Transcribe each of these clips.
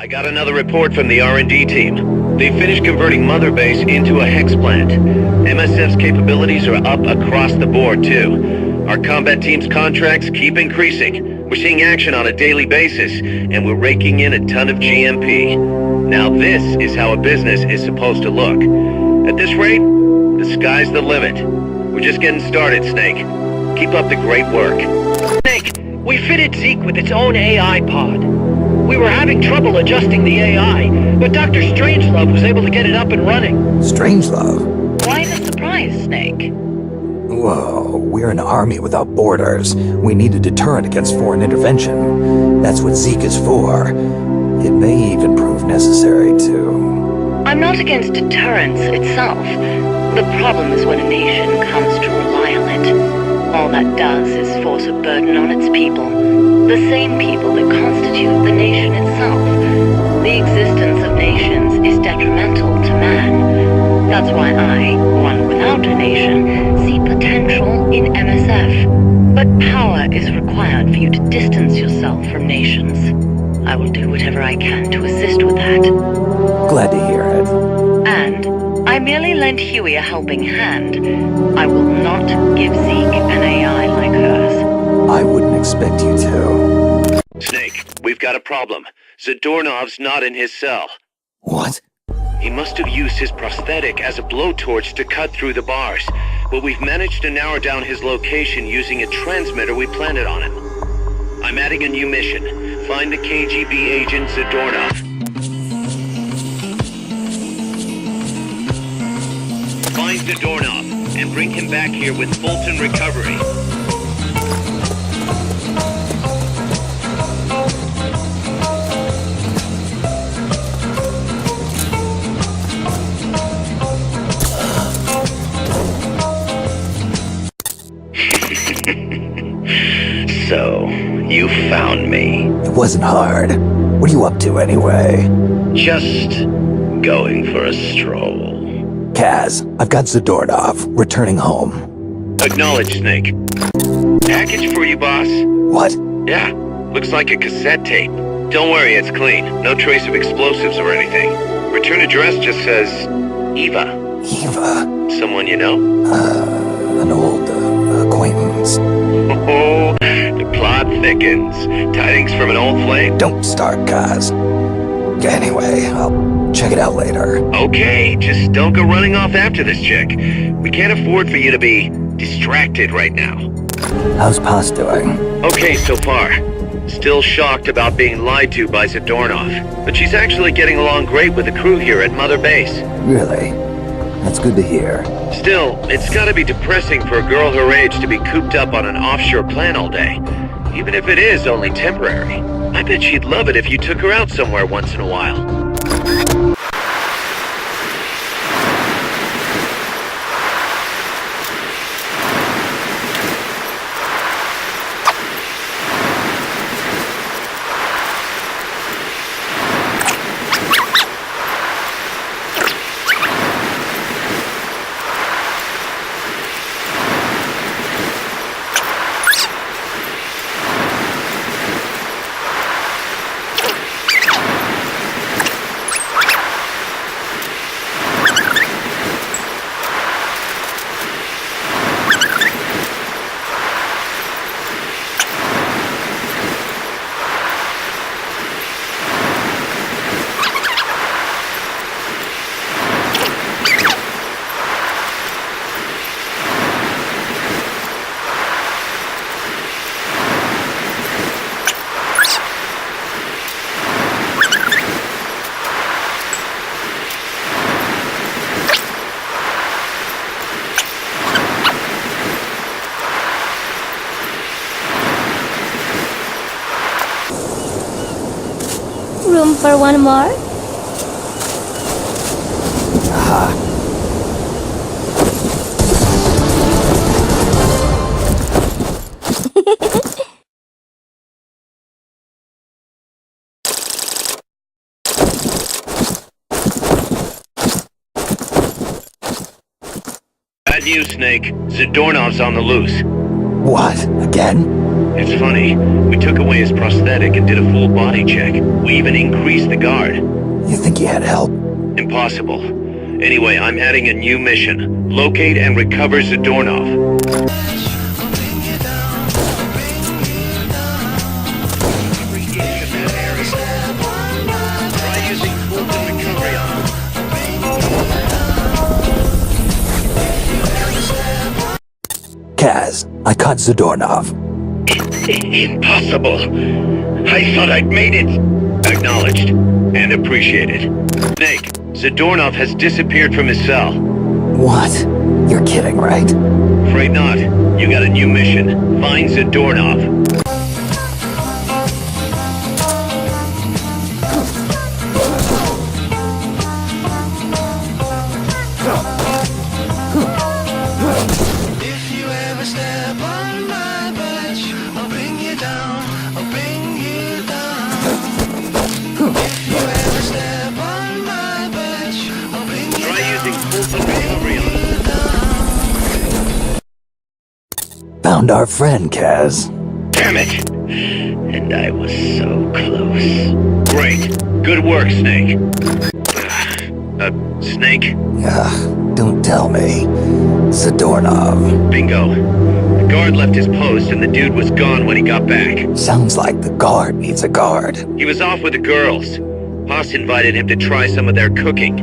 I got another report from the R&D team. They finished converting Mother Base into a hex plant. MSF's capabilities are up across the board, too. Our combat team's contracts keep increasing. We're seeing action on a daily basis, and we're raking in a ton of GMP. Now this is how a business is supposed to look. At this rate, the sky's the limit. We're just getting started, Snake. Keep up the great work. Snake, we fitted Zeke with its own AI pod. We were having trouble adjusting the AI, but Dr. Strangelove was able to get it up and running. Strangelove? Why the surprise, Snake? Whoa, we're an army without borders. We need a deterrent against foreign intervention. That's what Zeke is for. It may even prove necessary to... I'm not against deterrence itself. The problem is when a nation comes to rely on it. All that does is force a burden on its people. The same people that constitute the nation itself. The existence of nations is detrimental to man. That's why I, one without a nation, see potential in MSF. But power is required for you to distance yourself from nations. I will do whatever I can to assist with that. Glad to hear it. And I merely lent Huey a helping hand. I will not give Zeke an AI like hers. I wouldn't expect you to. Snake, we've got a problem. Zadornov's not in his cell. What? He must have used his prosthetic as a blowtorch to cut through the bars, but we've managed to narrow down his location using a transmitter we planted on him. I'm adding a new mission. Find the KGB agent Zadornov. Find Zadornov and bring him back here with Fulton recovery. So, you found me. It wasn't hard. What are you up to anyway? Just going for a stroll. Kaz, I've got Zadornov, returning home. Acknowledge, Snake. Package for you, boss. What? Yeah, looks like a cassette tape. Don't worry, it's clean. No trace of explosives or anything. Return address just says Eva. Eva? Someone you know? An old acquaintance. Oh, the plot thickens. Tidings from an old flame? Don't start, Kaz. Anyway, I'll check it out later. Okay, just don't go running off after this chick. We can't afford for you to be distracted right now. How's Paz doing? Okay so far. Still shocked about being lied to by Zadornov, but she's actually getting along great with the crew here at Mother Base. Really? That's good to hear. Still, it's gotta be depressing for a girl her age to be cooped up on an offshore plant all day. Even if it is only temporary. I bet she'd love it if you took her out somewhere once in a while. Room for one more? Bad news, Snake. Zadornov's on the loose. What? Again? It's funny. We took away his prosthetic and did a full body check. We even increased the guard. You think you had help? Impossible. Anyway, I'm adding a new mission. Locate and recover Zadornov. Try using full recovery on him. Kaz, I caught Zadornov. Impossible. I thought I'd made it. Acknowledged. And appreciated. Snake, Zadornov has disappeared from his cell. What? You're kidding, right? Afraid not. You got a new mission. Find Zadornov. If you ever step on my butt, I'll bring you down, I'll bring you down. If you ever step on my butt, I'll bring you Try using down, full recovery on him. Found our friend, Kaz. Damn it! And I was so close. Great. Good work, Snake. Snake? Don't tell me. Zadornov. Bingo. The guard left his post and the dude was gone when he got back. Sounds like the guard needs a guard. He was off with the girls. Haas invited him to try some of their cooking.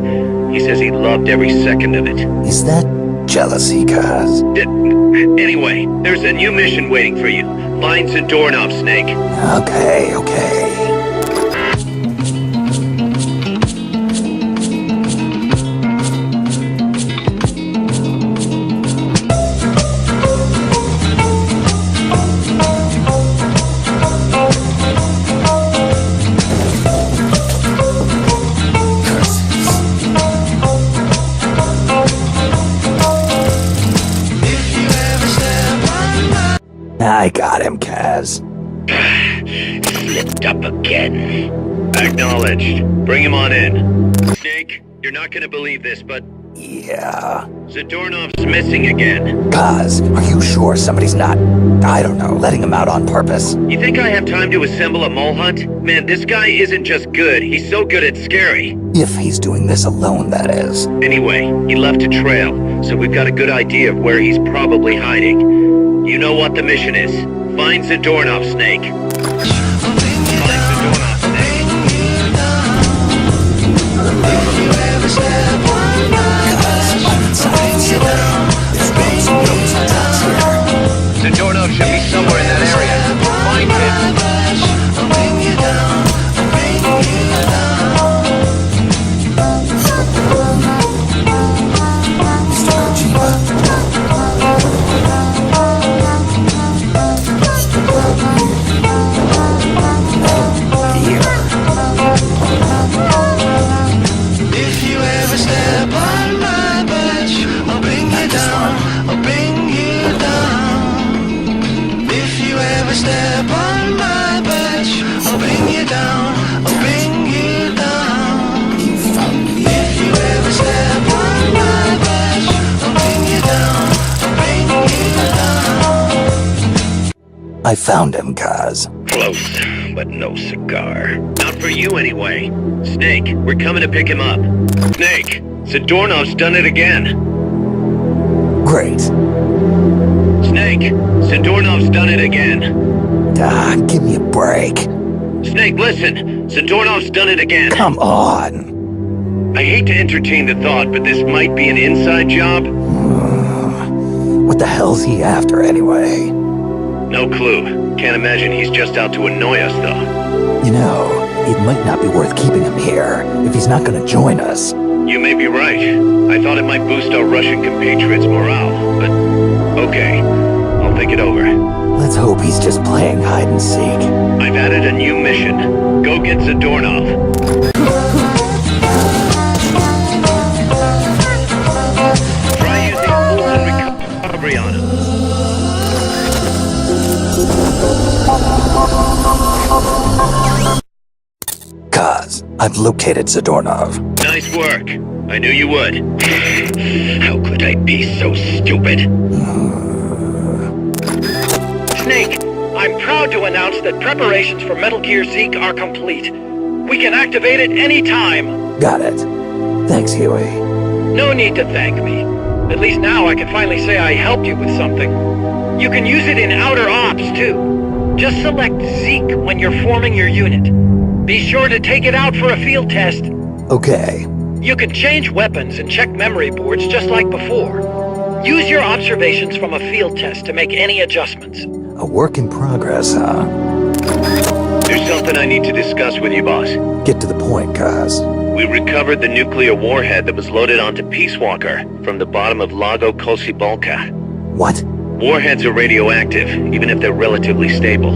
He says he loved every second of it. Is that jealousy, Kaz? Anyway, there's a new mission waiting for you. Find Zadornov, Snake. Okay. I got him, Kaz. Slipped up again. Acknowledged. Bring him on in. Snake, you're not gonna believe this, but Yeah. Zadornov's missing again. Kaz, are you sure somebody's not, I don't know, letting him out on purpose? You think I have time to assemble a mole hunt? Man, this guy isn't just good, he's so good it's scary. If he's doing this alone, that is. Anyway, he left a trail, so we've got a good idea of where he's probably hiding. You know what the mission is. Find Zadornov, Snake. Find Zadornov, Snake. Zadornov should be somewhere in that area. Find him. I found him, Kaz. Close, but no cigar. Not for you anyway. Snake, we're coming to pick him up. Snake, Zadornov's done it again. Great. Snake, Zadornov's done it again. Give me a break. Snake, listen. Zadornov's done it again. Come on. I hate to entertain the thought, but this might be an inside job. What the hell's he after, anyway? No clue. Can't imagine he's just out to annoy us, though. You know, it might not be worth keeping him here if he's not gonna join us. You may be right. I thought it might boost our Russian compatriots' morale, but okay. I'll think it over. Let's hope he's just playing hide and seek. I've added a new mission. Go get Zadornov. Try using full recovery on him. Kaz, I've located Zadornov. Nice work. I knew you would. How could I be so stupid? Snake, I'm proud to announce that preparations for Metal Gear Zeke are complete. We can activate it any time. Got it. Thanks, Huey. No need to thank me. At least now I can finally say I helped you with something. You can use it in outer ops, too. Just select Zeke when you're forming your unit. Be sure to take it out for a field test. Okay. You can change weapons and check memory boards just like before. Use your observations from a field test to make any adjustments. A work in progress, huh? There's something I need to discuss with you, boss. Get to the point, Kaz. We recovered the nuclear warhead that was loaded onto Peace Walker from the bottom of Lago Kosibolka. What? Warheads are radioactive, even if they're relatively stable.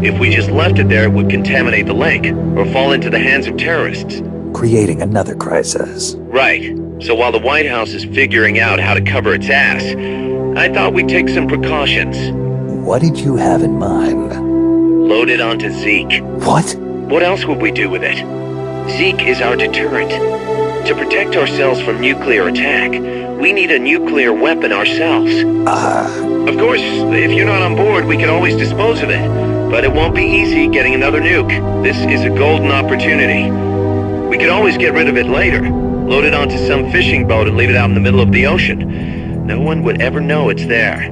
If we just left it there, it would contaminate the lake, or fall into the hands of terrorists. Creating another crisis. Right. So while the White House is figuring out how to cover its ass, I thought we'd take some precautions. What did you have in mind? Load it onto Zeke. What? What else would we do with it? Zeke is our deterrent. To protect ourselves from nuclear attack, we need a nuclear weapon ourselves. Of course, if you're not on board, we can always dispose of it. But it won't be easy getting another nuke. This is a golden opportunity. We could always get rid of it later. Load it onto some fishing boat and leave it out in the middle of the ocean. No one would ever know it's there.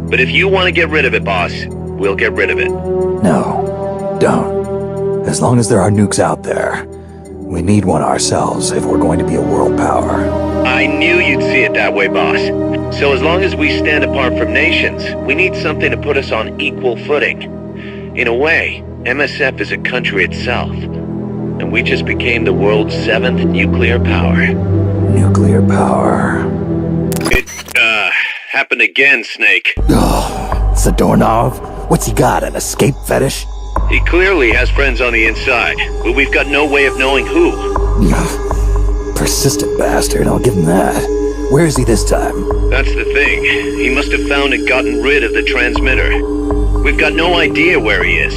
But if you want to get rid of it, boss, we'll get rid of it. No. Don't. As long as there are nukes out there, we need one ourselves if we're going to be a world power. I knew you'd see it that way, boss. So as long as we stand apart from nations, we need something to put us on equal footing. In a way, MSF is a country itself. And we just became the world's 7th nuclear power. Nuclear power. It, happened again, Snake. Oh, it's the doorknob. What's he got, an escape fetish? He clearly has friends on the inside, but we've got no way of knowing who. Persistent bastard, I'll give him that. Where is he this time? That's the thing. He must have found and gotten rid of the transmitter. We've got no idea where he is.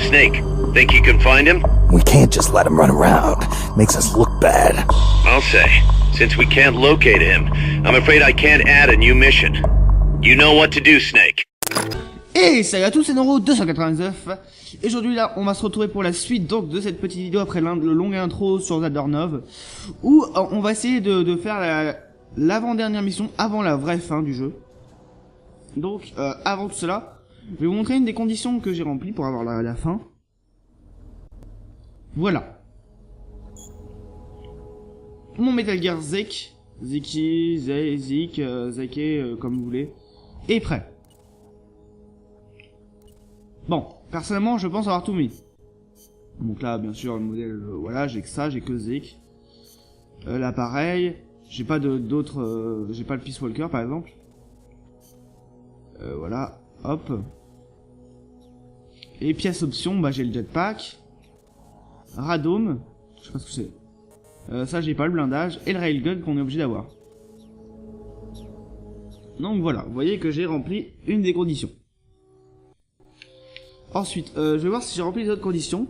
Snake, think you can find him? We can't just let him run around. Makes us look bad. I'll say, since we can't locate him, I'm afraid I can't add a new mission. You know what to do, Snake. Et salut à tous, c'est Noro 299. Et aujourd'hui là, on va se retrouver pour la suite donc de cette petite vidéo après le long intro sur Zadornov, où on va essayer de faire l'avant-dernière mission avant la vraie fin du jeu. Donc avant tout cela, je vais vous montrer une des conditions que j'ai remplies pour avoir la fin. Voilà. Mon Metal Gear Zeke, Zeke, comme vous voulez, est prêt. Bon, personnellement, je pense avoir tout mis. Donc là, bien sûr, le modèle, voilà, j'ai que ça, j'ai que Zeke. L'appareil, j'ai pas d'autres, j'ai pas le Peace Walker par exemple. Voilà, hop. Et pièces options, bah j'ai le jetpack. Radome, je sais pas ce que c'est. Ça j'ai pas le blindage et le railgun qu'on est obligé d'avoir. Donc voilà, vous voyez que j'ai rempli une des conditions. Ensuite, je vais voir si j'ai rempli les autres conditions.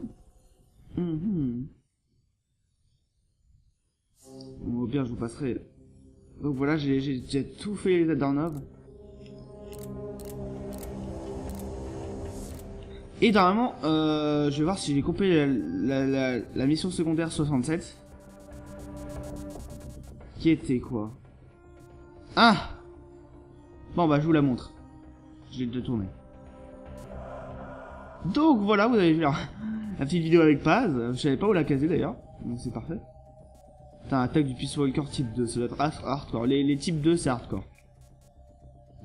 Bon, au pire je vous passerai. Donc voilà, j'ai tout fait les Zadornov. Et normalement, je vais voir si j'ai complété la mission secondaire 67. Qui était quoi? Ah! Bon bah je vous la montre. Je l'ai déjà tourné. Donc voilà, vous avez vu la petite vidéo avec Paz. Je savais pas où la caser d'ailleurs. Donc c'est parfait. Putain, attaque du Peace Walker type 2, ça doit être hardcore. Les types 2 c'est hardcore.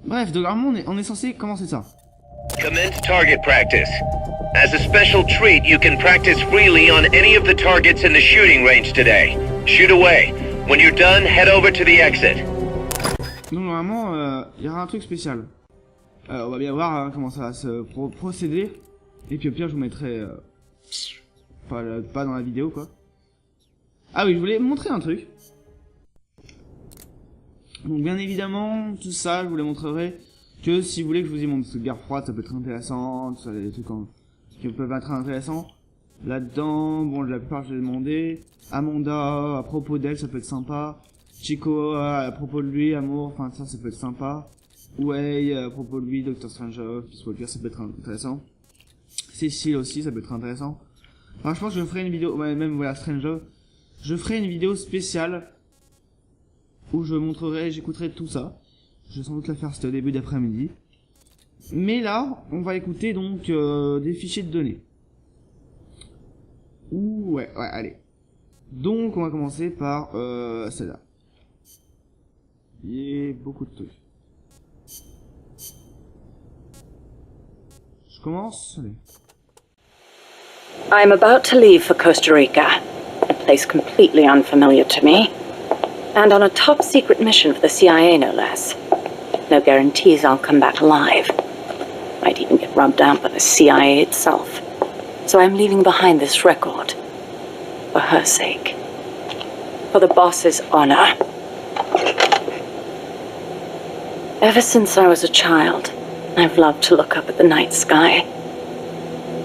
Bref, donc normalement on est censé commencer ça. Commence target practice. As a special treat, you can practice freely on any of the targets in the shooting range today. Shoot away. When you're done, head over to the exit. Donc normalement, il y aura un truc spécial. On va bien voir comment ça va se procéder. Et puis au pire, je vous mettrai pas dans la vidéo quoi. Ah oui, je voulais montrer un truc. Donc bien évidemment, tout ça, je vous les montrerai que si vous voulez que je vous y montre. Parce que guerre froide, ça peut être intéressant, tout ça, des trucs qui peuvent être intéressants. Là-dedans, bon, la plupart je l'ai demandé. Amanda, à propos d'elle, ça peut être sympa. Chico, à propos de lui, Amour, enfin ça peut être sympa. Way, à propos de lui, Dr. Strange, Peace Walker, ça peut être intéressant. Cécile aussi, ça peut être intéressant. Enfin, je pense que je ferai une vidéo, ouais, même voilà, Stranger. Je ferai une vidéo spéciale où je montrerai, j'écouterai tout ça. Je vais sans doute la faire, c'était au début d'après-midi. Mais là, on va écouter donc des fichiers de données. Ouh, ouais, allez. Donc, on va commencer par celle-là. Il y a beaucoup de trucs. Je commence, allez. I am about to leave for Costa Rica, a place completely unfamiliar to me, and on a top-secret mission for the CIA, no less. No guarantees I'll come back alive. Might even get rubbed out by the CIA itself. So I'm leaving behind this record. For her sake. For the boss's honor. Ever since I was a child, I've loved to look up at the night sky.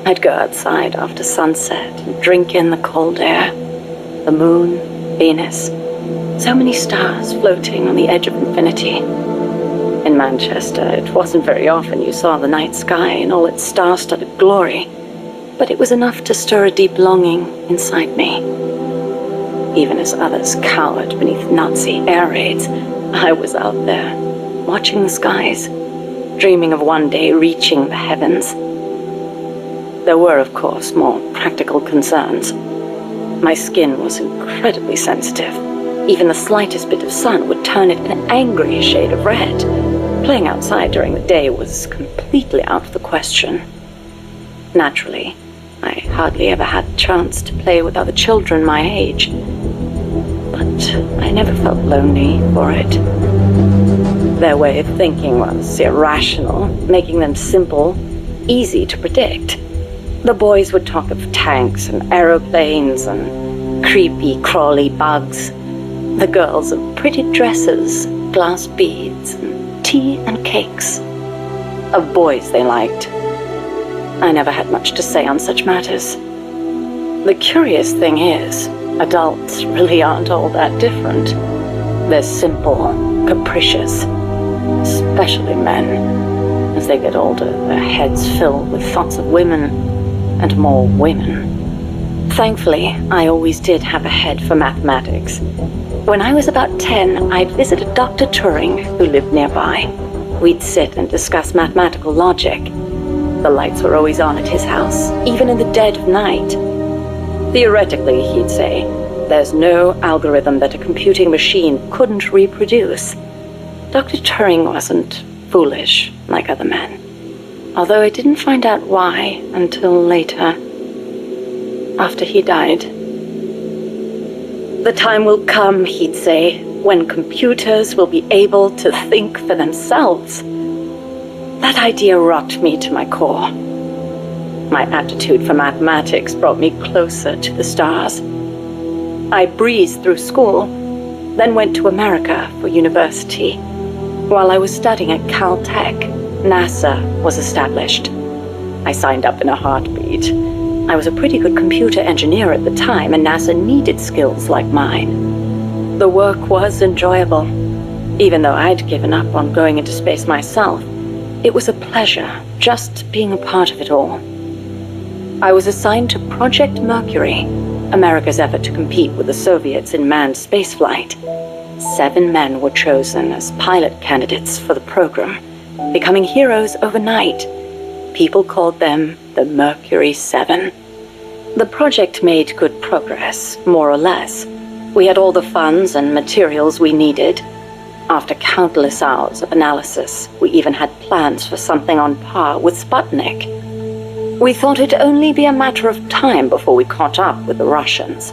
I'd go outside after sunset and drink in the cold air. The moon, Venus, so many stars floating on the edge of infinity. In Manchester, it wasn't very often you saw the night sky in all its star-studded glory, but it was enough to stir a deep longing inside me. Even as others cowered beneath Nazi air raids, I was out there, watching the skies, dreaming of one day reaching the heavens. There were, of course, more practical concerns. My skin was incredibly sensitive. Even the slightest bit of sun would turn it an angry shade of red. Playing outside during the day was completely out of the question. Naturally, I hardly ever had a chance to play with other children my age. But I never felt lonely for it. Their way of thinking was irrational, making them simple, easy to predict. The boys would talk of tanks and aeroplanes and creepy, crawly bugs. The girls of pretty dresses, glass beads, and tea and cakes. Of boys they liked. I never had much to say on such matters. The curious thing is, adults really aren't all that different. They're simple, capricious, especially men. As they get older, their heads fill with thoughts of women, and more women. Thankfully, I always did have a head for mathematics. When I was about 10, I'd visit Dr. Turing, who lived nearby. We'd sit and discuss mathematical logic. The lights were always on at his house, even in the dead of night. Theoretically, he'd say, there's no algorithm that a computing machine couldn't reproduce. Dr. Turing wasn't foolish like other men. Although I didn't find out why until later, after he died. The time will come, he'd say, when computers will be able to think for themselves. That idea rocked me to my core. My aptitude for mathematics brought me closer to the stars. I breezed through school, then went to America for university. While I was studying at Caltech, NASA was established. I signed up in a heartbeat. I was a pretty good computer engineer at the time, and NASA needed skills like mine. The work was enjoyable. Even though I'd given up on going into space myself, it was a pleasure just being a part of it all. I was assigned to Project Mercury, America's effort to compete with the Soviets in manned spaceflight. 7 men were chosen as pilot candidates for the program, becoming heroes overnight. People called them the Mercury 7. The project made good progress, more or less. We had all the funds and materials we needed. After countless hours of analysis, we even had plans for something on par with Sputnik. We thought it'd only be a matter of time before we caught up with the Russians.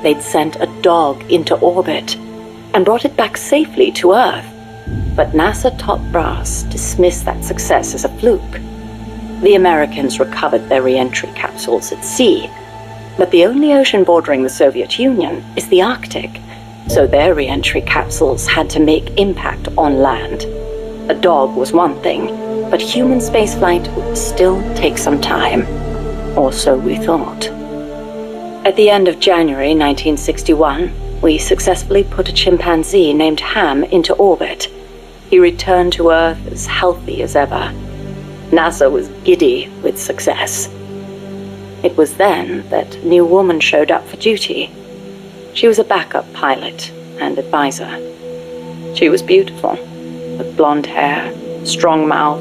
They'd sent a dog into orbit and brought it back safely to Earth. But NASA top brass dismissed that success as a fluke. The Americans recovered their re-entry capsules at sea, but the only ocean bordering the Soviet Union is the Arctic, so their re-entry capsules had to make impact on land. A dog was one thing, but human spaceflight would still take some time, or so we thought. At the end of January 1961, we successfully put a chimpanzee named Ham into orbit. He returned to Earth as healthy as ever. NASA was giddy with success. It was then that a new woman showed up for duty. She was a backup pilot and advisor. She was beautiful, with blonde hair, strong mouth,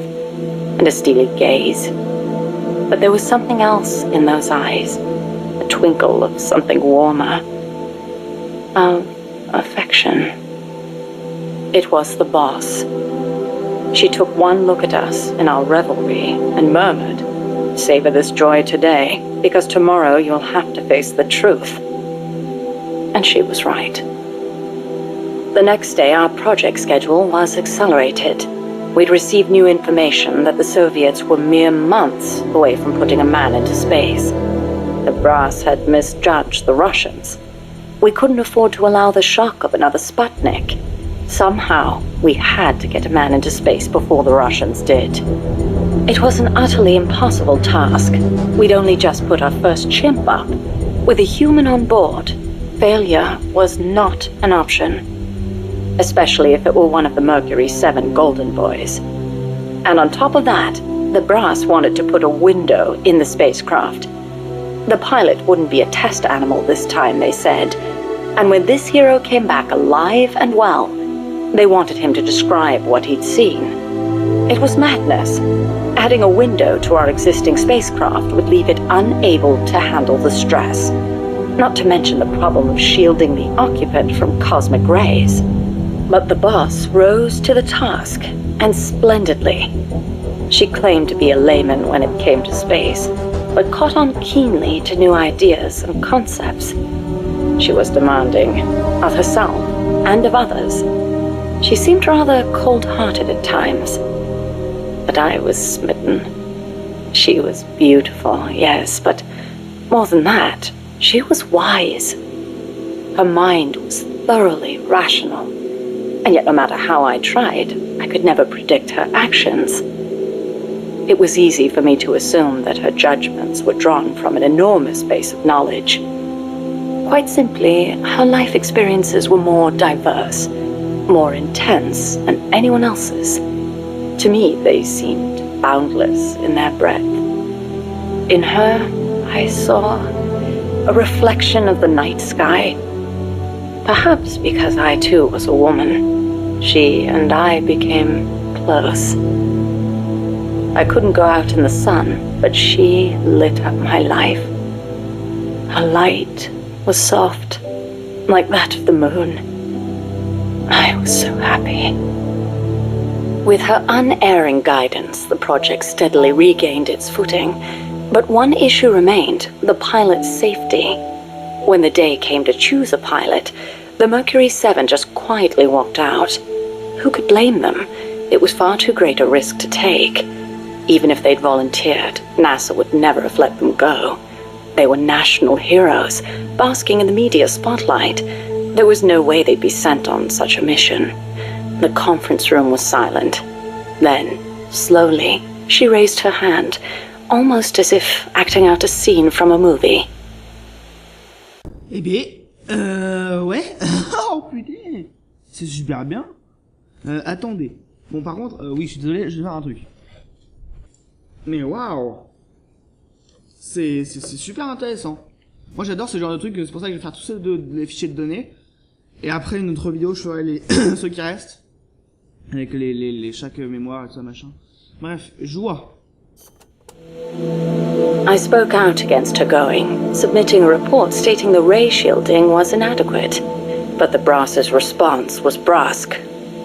and a steely gaze. But there was something else in those eyes, a twinkle of something warmer, of affection. It was the boss. She took one look at us in our revelry and murmured, "Savor this joy today, because tomorrow you'll have to face the truth." And she was right. The next day, our project schedule was accelerated. We'd received new information that the Soviets were mere months away from putting a man into space. The brass had misjudged the Russians. We couldn't afford to allow the shock of another Sputnik. Somehow, we had to get a man into space before the Russians did. It was an utterly impossible task. We'd only just put our first chimp up. With a human on board, failure was not an option, especially if it were one of the Mercury 7 Golden Boys. And on top of that, the brass wanted to put a window in the spacecraft. The pilot wouldn't be a test animal this time, they said. And when this hero came back alive and well, they wanted him to describe what he'd seen. It was madness. Adding a window to our existing spacecraft would leave it unable to handle the stress. Not to mention the problem of shielding the occupant from cosmic rays. But the boss rose to the task, and splendidly. She claimed to be a layman when it came to space, but caught on keenly to new ideas and concepts. She was demanding, of herself and of others. She seemed rather cold-hearted at times, but I was smitten. She was beautiful, yes, but more than that, she was wise. Her mind was thoroughly rational, and yet no matter how I tried, I could never predict her actions. It was easy for me to assume that her judgments were drawn from an enormous base of knowledge. Quite simply, her life experiences were more diverse, more intense than anyone else's. To me, they seemed boundless in their breadth. In her, I saw a reflection of the night sky. Perhaps because I too was a woman, she and I became close. I couldn't go out in the sun, but she lit up my life. Her light was soft, like that of the moon. I was so happy. With her unerring guidance, the project steadily regained its footing. But one issue remained, the pilot's safety. When the day came to choose a pilot, the Mercury 7 just quietly walked out. Who could blame them? It was far too great a risk to take. Even if they'd volunteered, NASA would never have let them go. They were national heroes, basking in the media spotlight. There was no way they'd be sent on such a mission. The conference room was silent. Then, slowly, she raised her hand, almost as if acting out a scene from a movie. Eh bien, ouais. Oh putain, c'est super bien. Attendez. Bon, par contre, oui, je suis désolé, je vais faire un truc. Mais waouh, c'est super intéressant. Moi, j'adore ce genre de truc. C'est pour ça que je vais faire tous les fichiers de données. Et après une autre vidéo, je ferai les ceux qui restent avec les chaque mémoire et tout ça machin. Bref, joie. I spoke out against her going, submitting a report stating the ray shielding was inadequate. But the brass's response was brusque.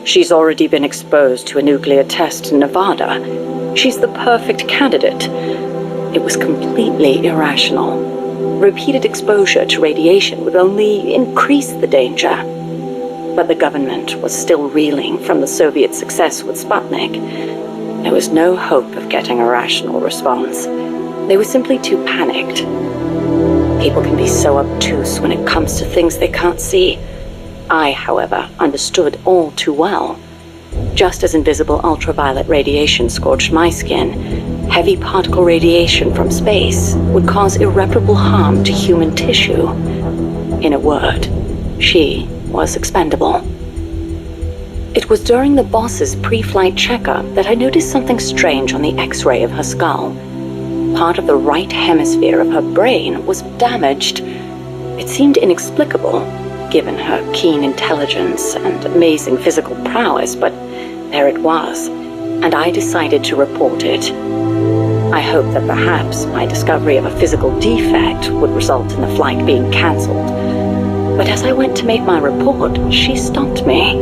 She's already been exposed to a nuclear test in Nevada. She's the perfect candidate. It was completely irrational. Repeated exposure to radiation would only increase the danger. But the government was still reeling from the Soviet success with Sputnik. There was no hope of getting a rational response. They were simply too panicked. People can be so obtuse when it comes to things they can't see. I, however, understood all too well. Just as invisible ultraviolet radiation scorched my skin, heavy particle radiation from space would cause irreparable harm to human tissue. In a word, she was expendable. It was during the boss's pre-flight checkup that I noticed something strange on the X-ray of her skull. Part of the right hemisphere of her brain was damaged. It seemed inexplicable, given her keen intelligence and amazing physical prowess, but there it was, and I decided to report it. I hoped that perhaps my discovery of a physical defect would result in the flight being cancelled. But as I went to make my report, she stopped me.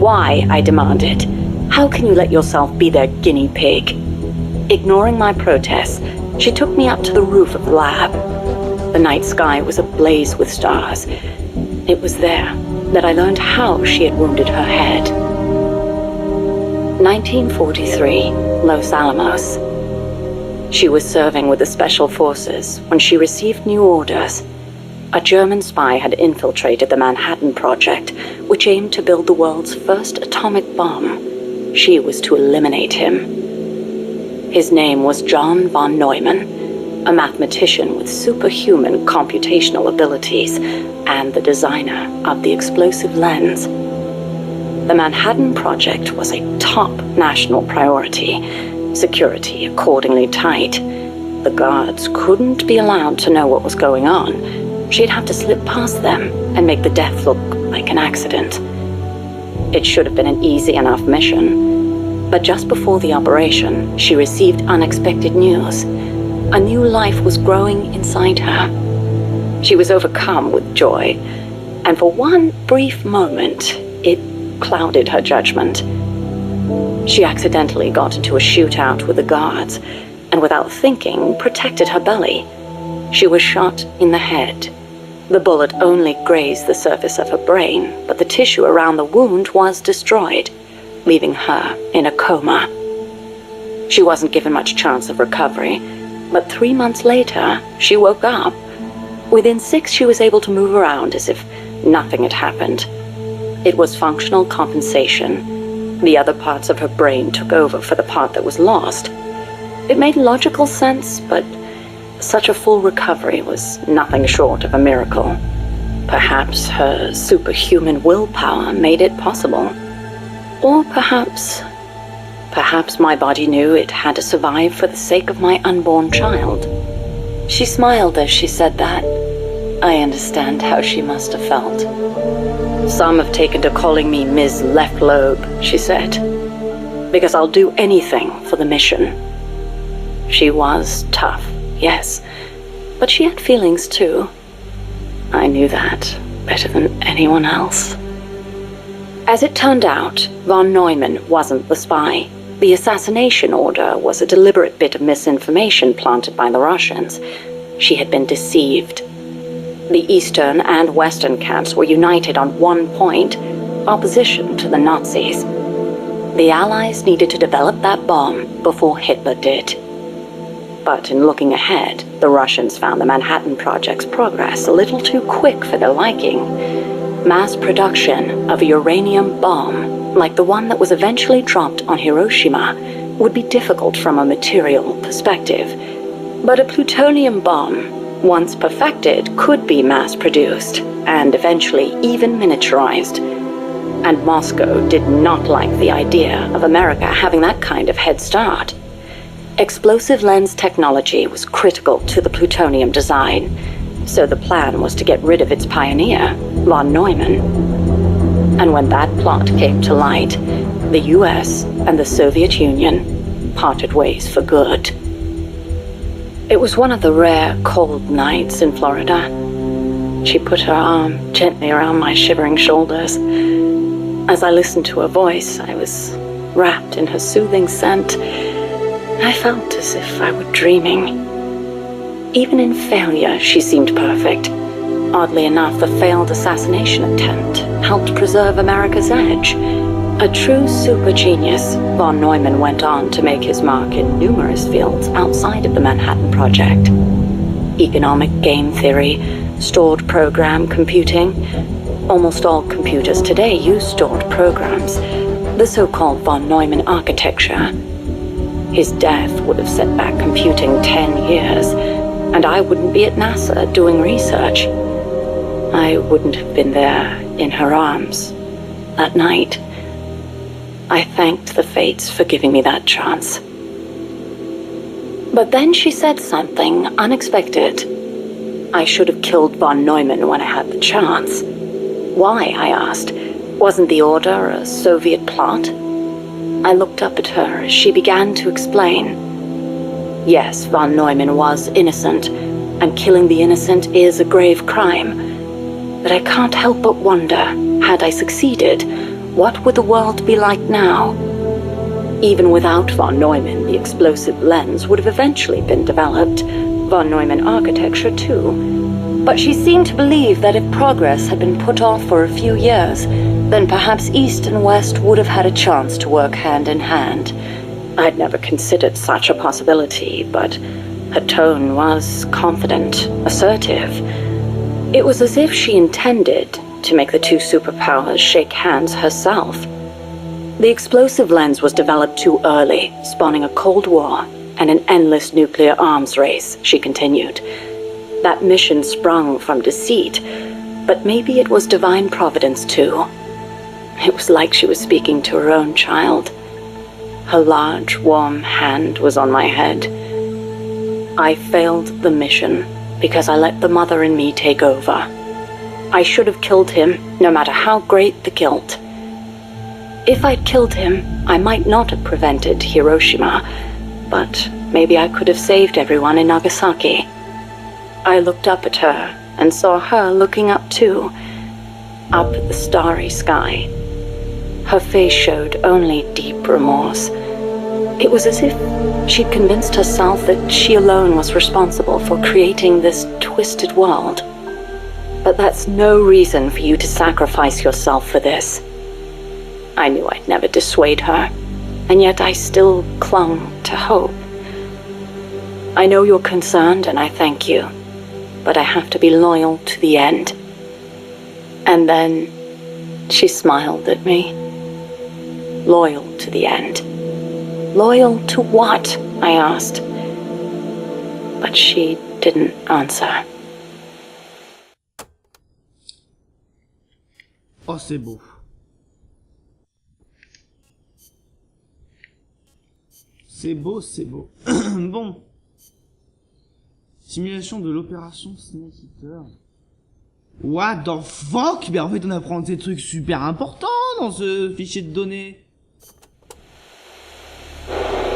"Why?" I demanded. "How can you let yourself be their guinea pig?" Ignoring my protests, she took me up to the roof of the lab. The night sky was ablaze with stars. It was there that I learned how she had wounded her head. 1943, Los Alamos. She was serving with the Special Forces when she received new orders. A German spy had infiltrated the Manhattan Project, which aimed to build the world's first atomic bomb. She was to eliminate him. His name was John von Neumann, a mathematician with superhuman computational abilities and the designer of the explosive lens. The Manhattan Project was a top national priority, security accordingly tight. The guards couldn't be allowed to know what was going on. She'd have to slip past them and make the death look like an accident. It should have been an easy enough mission, but just before the operation, she received unexpected news. A new life was growing inside her. She was overcome with joy, and for one brief moment, it clouded her judgment. She accidentally got into a shootout with the guards, and without thinking, protected her belly. She was shot in the head. The bullet only grazed the surface of her brain, but the tissue around the wound was destroyed, leaving her in a coma. She wasn't given much chance of recovery, but 3 months later, she woke up. Within 6, she was able to move around as if nothing had happened. It was functional compensation. The other parts of her brain took over for the part that was lost. It made logical sense, but such a full recovery was nothing short of a miracle. Perhaps her superhuman willpower made it possible. Or perhaps my body knew it had to survive for the sake of my unborn child. She smiled as she said that. I understand how she must have felt. Some have taken to calling me Ms. Left Lobe, she said, because I'll do anything for the mission. She was tough, yes, but she had feelings too. I knew that better than anyone else. As it turned out, von Neumann wasn't the spy. The assassination order was a deliberate bit of misinformation planted by the Russians. She had been deceived. The Eastern and Western camps were united on one point: opposition to the Nazis. The Allies needed to develop that bomb before Hitler did. But in looking ahead, the Russians found the Manhattan Project's progress a little too quick for their liking. Mass production of a uranium bomb, like the one that was eventually dropped on Hiroshima, would be difficult from a material perspective. But a plutonium bomb, once perfected, could be mass-produced and eventually even miniaturized. And Moscow did not like the idea of America having that kind of head start. Explosive lens technology was critical to the plutonium design, so the plan was to get rid of its pioneer, von Neumann. And when that plot came to light, the US and the Soviet Union parted ways for good. It was one of the rare cold nights in Florida. She put her arm gently around my shivering shoulders. As I listened to her voice, I was wrapped in her soothing scent. I felt as if I were dreaming. Even in failure, she seemed perfect. Oddly enough, the failed assassination attempt helped preserve America's edge. A true super genius, von Neumann went on to make his mark in numerous fields outside of the Manhattan Project. Economic game theory, stored program computing. Almost all computers today use stored programs, the so-called von Neumann architecture. His death would have set back computing 10 years, and I wouldn't be at NASA doing research. I wouldn't have been there in her arms that night, I thanked the fates for giving me that chance. But then she said something unexpected. I should have killed von Neumann when I had the chance. Why, I asked. Wasn't the order a Soviet plot? I looked up at her as she began to explain. Yes, von Neumann was innocent, and killing the innocent is a grave crime. But I can't help but wonder, had I succeeded, what would the world be like now? Even without von Neumann, the explosive lens would have eventually been developed. Von Neumann architecture, too. But she seemed to believe that if progress had been put off for a few years, then perhaps East and West would have had a chance to work hand in hand. I'd never considered such a possibility, but her tone was confident, assertive. It was as if she intended to make the two superpowers shake hands herself. The explosive lens was developed too early, spawning a Cold War and an endless nuclear arms race, she continued. That mission sprung from deceit, but maybe it was divine providence too. It was like she was speaking to her own child. Her large, warm hand was on my head. I failed the mission because I let the mother in me take over. I should have killed him, no matter how great the guilt. If I'd killed him, I might not have prevented Hiroshima, but maybe I could have saved everyone in Nagasaki. I looked up at her and saw her looking up too, up at the starry sky. Her face showed only deep remorse. It was as if she'd convinced herself that she alone was responsible for creating this twisted world. But that's no reason for you to sacrifice yourself for this. I knew I'd never dissuade her, and yet I still clung to hope. I know you're concerned, and I thank you, but I have to be loyal to the end. And then she smiled at me. Loyal to the end. Loyal to what? I asked. But she didn't answer. Oh, c'est beau. C'est beau, c'est beau. Bon. Simulation de l'opération cinématique. What the fuck? Mais en fait, on apprend des trucs super importants dans ce fichier de données.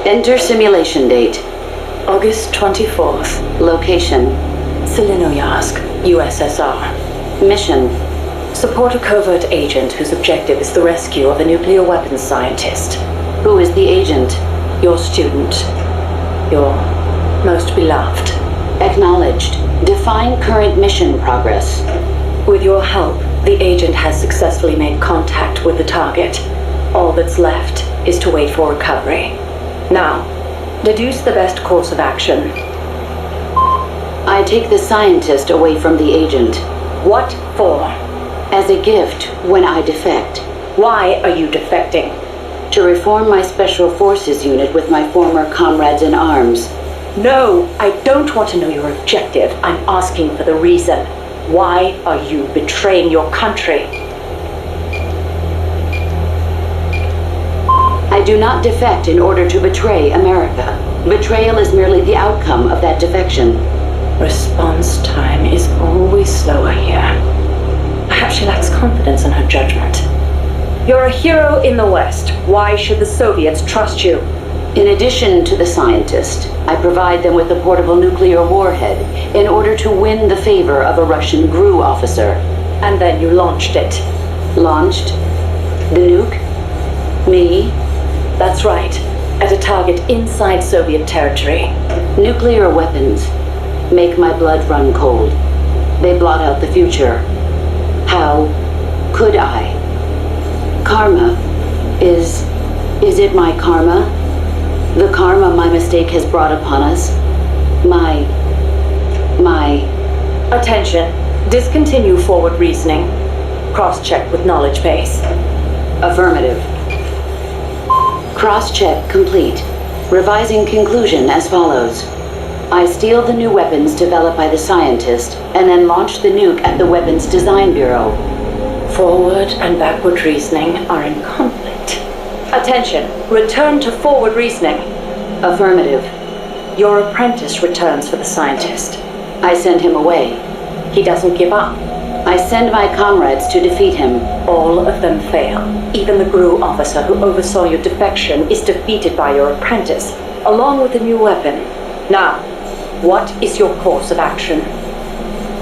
Enter simulation date. August 24th. Location. Selinoyarsk, USSR. Mission. Support a covert agent whose objective is the rescue of a nuclear weapons scientist. Who is the agent? Your student. Your most beloved. Acknowledged. Define current mission progress. With your help, the agent has successfully made contact with the target. All that's left is to wait for recovery. Now, deduce the best course of action. I take the scientist away from the agent. What for? As a gift when I defect. Why are you defecting? To reform my special forces unit with my former comrades in arms. No, I don't want to know your objective. I'm asking for the reason. Why are you betraying your country? I do not defect in order to betray America. Betrayal is merely the outcome of that defection. Response time is always slower here. Perhaps she lacks confidence in her judgment. You're a hero in the West. Why should the Soviets trust you? In addition to the scientist, I provide them with a portable nuclear warhead in order to win the favor of a Russian GRU officer. And then you launched it. Launched? The nuke? Me? That's right. At a target inside Soviet territory. Nuclear weapons make my blood run cold. They blot out the future. How could I? Karma. Is it my karma? The karma my mistake has brought upon us? My... Attention. Discontinue forward reasoning. Cross-check with knowledge base. Affirmative. Cross-check complete. Revising conclusion as follows. I steal the new weapons developed by the scientist and then launch the nuke at the Weapons Design Bureau. Forward and backward reasoning are in conflict. Attention. Return to forward reasoning. Affirmative. Your apprentice returns for the scientist. I send him away. He doesn't give up. I send my comrades to defeat him. All of them fail. Even the GRU officer who oversaw your defection is defeated by your apprentice, along with a new weapon. Now, what is your course of action?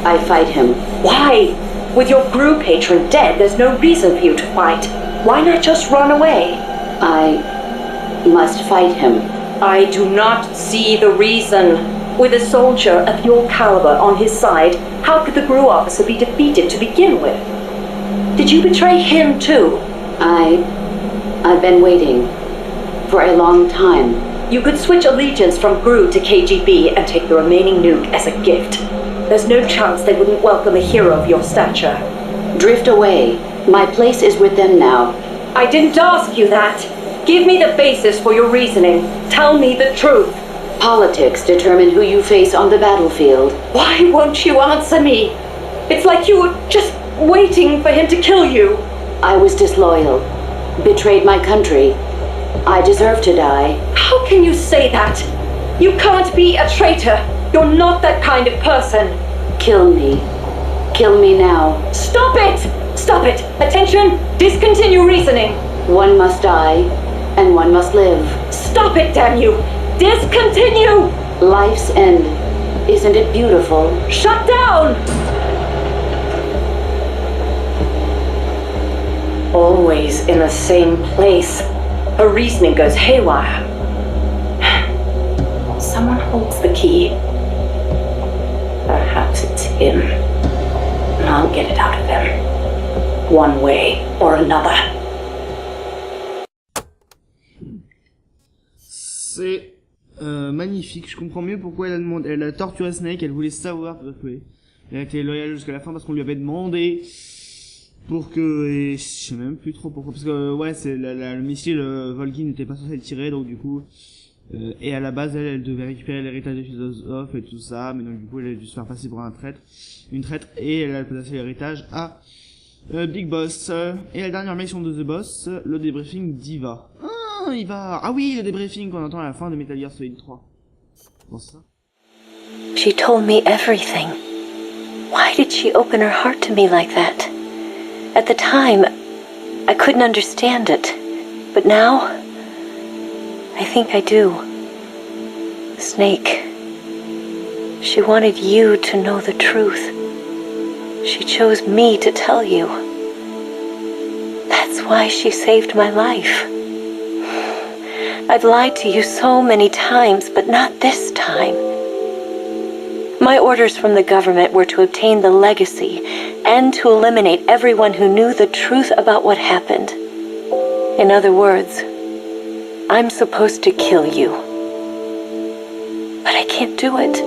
I fight him. Why? With your GRU patron dead, there's no reason for you to fight. Why not just run away? I must fight him. I do not see the reason. With a soldier of your caliber on his side, how could the GRU officer be defeated to begin with? Did you betray him too? I've been waiting for a long time. You could switch allegiance from GRU to KGB and take the remaining nuke as a gift. There's no chance they wouldn't welcome a hero of your stature. Drift away. My place is with them now. I didn't ask you that. Give me the basis for your reasoning. Tell me the truth. Politics determine who you face on the battlefield. Why won't you answer me? It's like you were just waiting for him to kill you. I was disloyal. Betrayed my country. I deserve to die. How can you say that? You can't be a traitor. You're not that kind of person. Kill me. Kill me now. Stop it! Stop it! Attention! Discontinue reasoning. One must die, and one must live. Stop it, damn you! Discontinue! Life's end. Isn't it beautiful? Shut down! Always in the same place. Her reasoning goes haywire. Someone holds the key. Perhaps it's him. And I'll get it out of him. One way or another. C'est magnifique, je comprends mieux pourquoi elle a torturé Snake, elle voulait savoir pourquoi. Elle a été loyale jusqu'à la fin parce qu'on lui avait demandé pour que, et je sais même plus trop pourquoi, parce que ouais, c'est le missile Volky n'était pas censé le tirer, donc du coup, et à la base elle devait récupérer l'héritage des philosophes et tout ça, mais donc du coup elle a dû se faire passer pour une traître, et elle a passé l'héritage à Big Boss. Et la dernière mission de The Boss, le débriefing d'Iva. Ah oui, le débriefing qu'on entend à la fin de Metal Gear Solid 3. Bon, c'est ça. She told me everything. Why did she open her heart to me like that? At the time, I couldn't understand it. But now, I think I do. Snake, she wanted you to know the truth. She chose me to tell you. That's why she saved my life. I've lied to you so many times, but not this time. My orders from the government were to obtain the legacy and to eliminate everyone who knew the truth about what happened. In other words, I'm supposed to kill you. But I can't do it.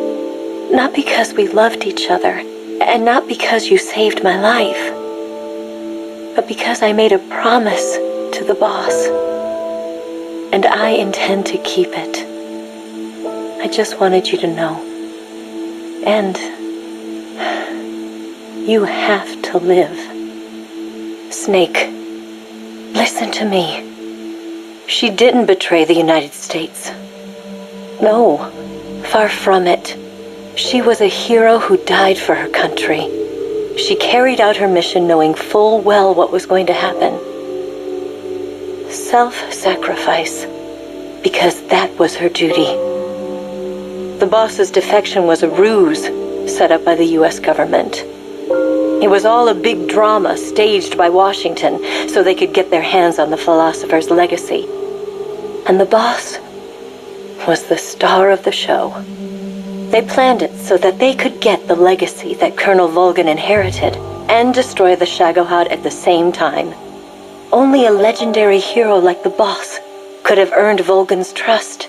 Not because we loved each other, and not because you saved my life, but because I made a promise to the boss. And I intend to keep it. I just wanted you to know. And you have to live. Snake, listen to me. She didn't betray the United States. No, far from it. She was a hero who died for her country. She carried out her mission knowing full well what was going to happen. Self-sacrifice, because that was her duty. The boss's defection was a ruse set up by the US government. It was all a big drama staged by Washington so they could get their hands on the philosopher's legacy. And the boss was the star of the show. They planned it so that they could get the legacy that Colonel Volgan inherited and destroy the Shagohod at the same time. Only a legendary hero like the boss could have earned Volgan's trust.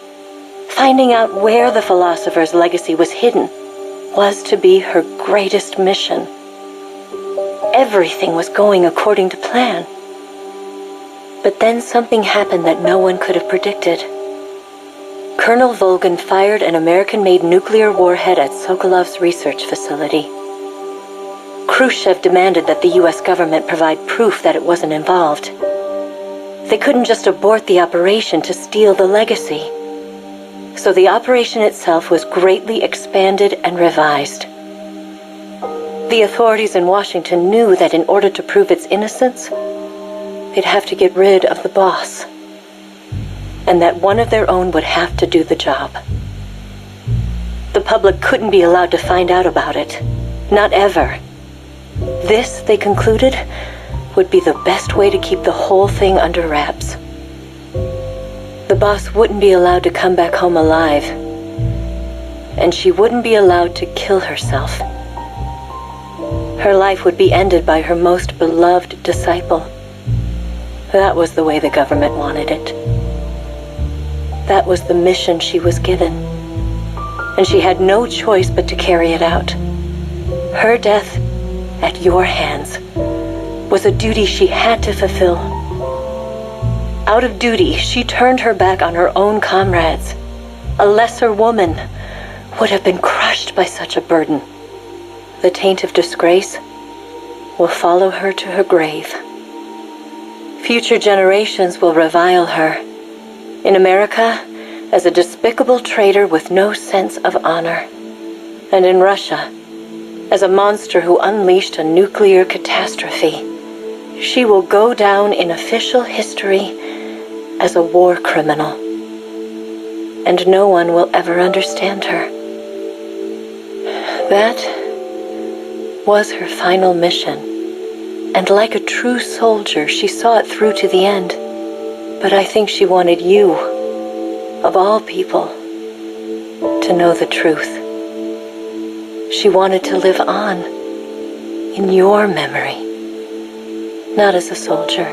Finding out where the philosopher's legacy was hidden was to be her greatest mission. Everything was going according to plan. But then something happened that no one could have predicted. Colonel Volgan fired an American-made nuclear warhead at Sokolov's research facility. Khrushchev demanded that the US government provide proof that it wasn't involved. They couldn't just abort the operation to steal the legacy. So the operation itself was greatly expanded and revised. The authorities in Washington knew that in order to prove its innocence, they'd have to get rid of the boss, and that one of their own would have to do the job. The public couldn't be allowed to find out about it. Not ever. This, they concluded, would be the best way to keep the whole thing under wraps. The boss wouldn't be allowed to come back home alive, and she wouldn't be allowed to kill herself. Her life would be ended by her most beloved disciple. That was the way the government wanted it. That was the mission she was given, and she had no choice but to carry it out. Her death at your hands was a duty she had to fulfill. Out of duty, she turned her back on her own comrades. A lesser woman would have been crushed by such a burden. The taint of disgrace will follow her to her grave. Future generations will revile her. In America, as a despicable traitor with no sense of honor. And in Russia, as a monster who unleashed a nuclear catastrophe. She will go down in official history as a war criminal. And no one will ever understand her. That was her final mission. And like a true soldier, she saw it through to the end. But I think she wanted you, of all people, to know the truth. She wanted to live on in your memory, not as a soldier,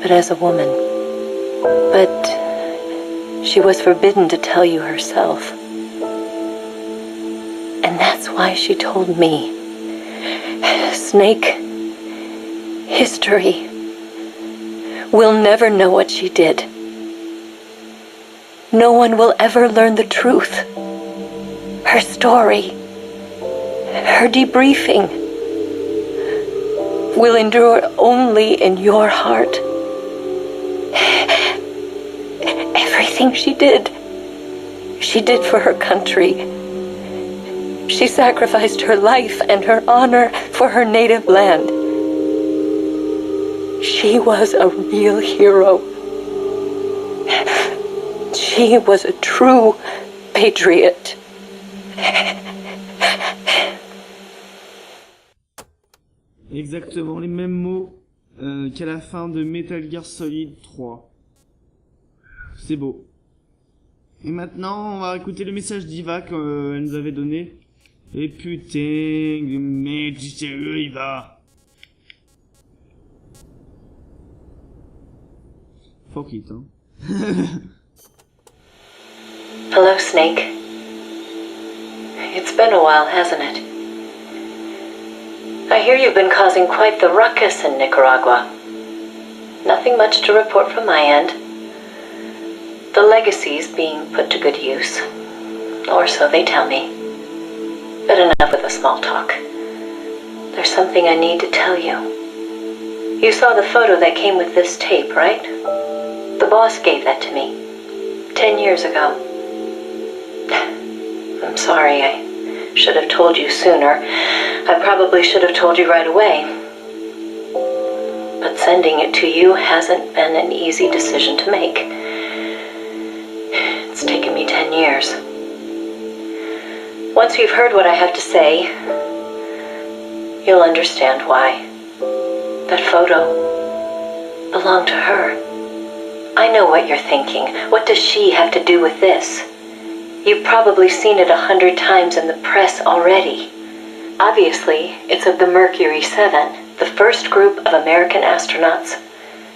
but as a woman. But she was forbidden to tell you herself. And that's why she told me. Snake, history will never know what she did. No one will ever learn the truth. Her story, her debriefing, will endure only in your heart. Everything she did for her country. She sacrificed her life and her honor for her native land. She was a real hero. She was a true patriot. Exactement les mêmes mots qu'à la fin de Metal Gear Solid 3. C'est beau. Et maintenant, on va écouter le message d'Iva qu'elle nous avait donné. Et putain, mais tu sais où il va. Fuck it, hein. Hello, Snake. It's been a while, hasn't it? I hear you've been causing quite the ruckus in Nicaragua. Nothing much to report from my end. The legacy's being put to good use. Or so they tell me. But enough with the small talk. There's something I need to tell you. You saw the photo that came with this tape, right? The boss gave that to me 10 years ago. I'm sorry, I should have told you sooner. I probably should have told you right away. But sending it to you hasn't been an easy decision to make. It's taken me 10 years. Once you've heard what I have to say, you'll understand why. That photo belonged to her. I know what you're thinking. What does she have to do with this? You've probably seen it 100 times in the press already. Obviously, it's of the Mercury 7, the first group of American astronauts,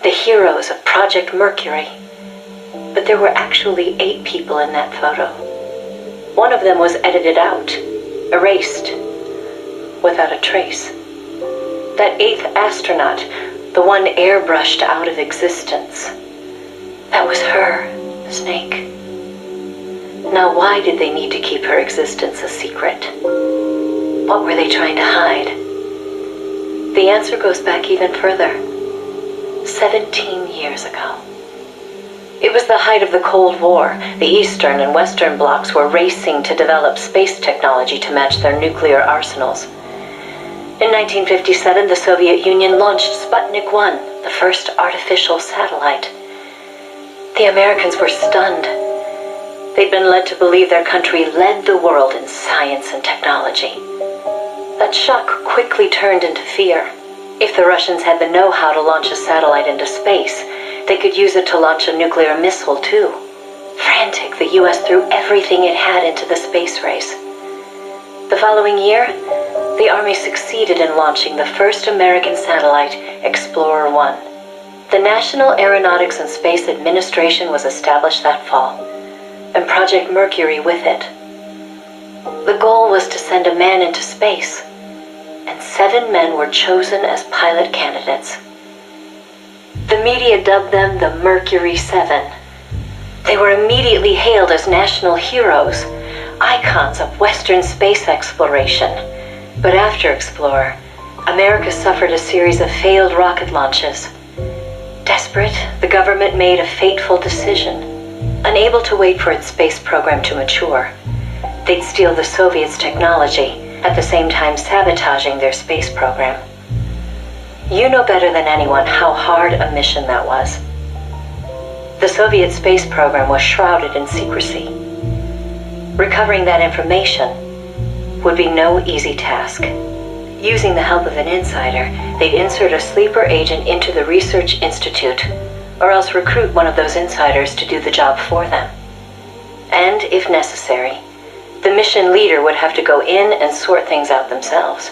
the heroes of Project Mercury. But there were actually 8 people in that photo. One of them was edited out, erased, without a trace. That 8th astronaut, the one airbrushed out of existence, that was her, Snake. Now why did they need to keep her existence a secret? What were they trying to hide? The answer goes back even further. 17 years ago. It was the height of the Cold War. The Eastern and Western blocs were racing to develop space technology to match their nuclear arsenals. In 1957, the Soviet Union launched Sputnik 1, the first artificial satellite. The Americans were stunned. They'd been led to believe their country led the world in science and technology. That shock quickly turned into fear. If the Russians had the know-how to launch a satellite into space, they could use it to launch a nuclear missile too. Frantic, the US threw everything it had into the space race. The following year, the Army succeeded in launching the first American satellite, Explorer 1. The National Aeronautics and Space Administration was established that fall, and Project Mercury with it. The goal was to send a man into space, and 7 men were chosen as pilot candidates. The media dubbed them the Mercury 7. They were immediately hailed as national heroes, icons of Western space exploration. But after Explorer, America suffered a series of failed rocket launches. Desperate, the government made a fateful decision. Unable to wait for its space program to mature, they'd steal the Soviets' technology, at the same time sabotaging their space program. You know better than anyone how hard a mission that was. The Soviet space program was shrouded in secrecy. Recovering that information would be no easy task. Using the help of an insider, they'd insert a sleeper agent into the research institute, or else recruit one of those insiders to do the job for them. And, if necessary, the mission leader would have to go in and sort things out themselves.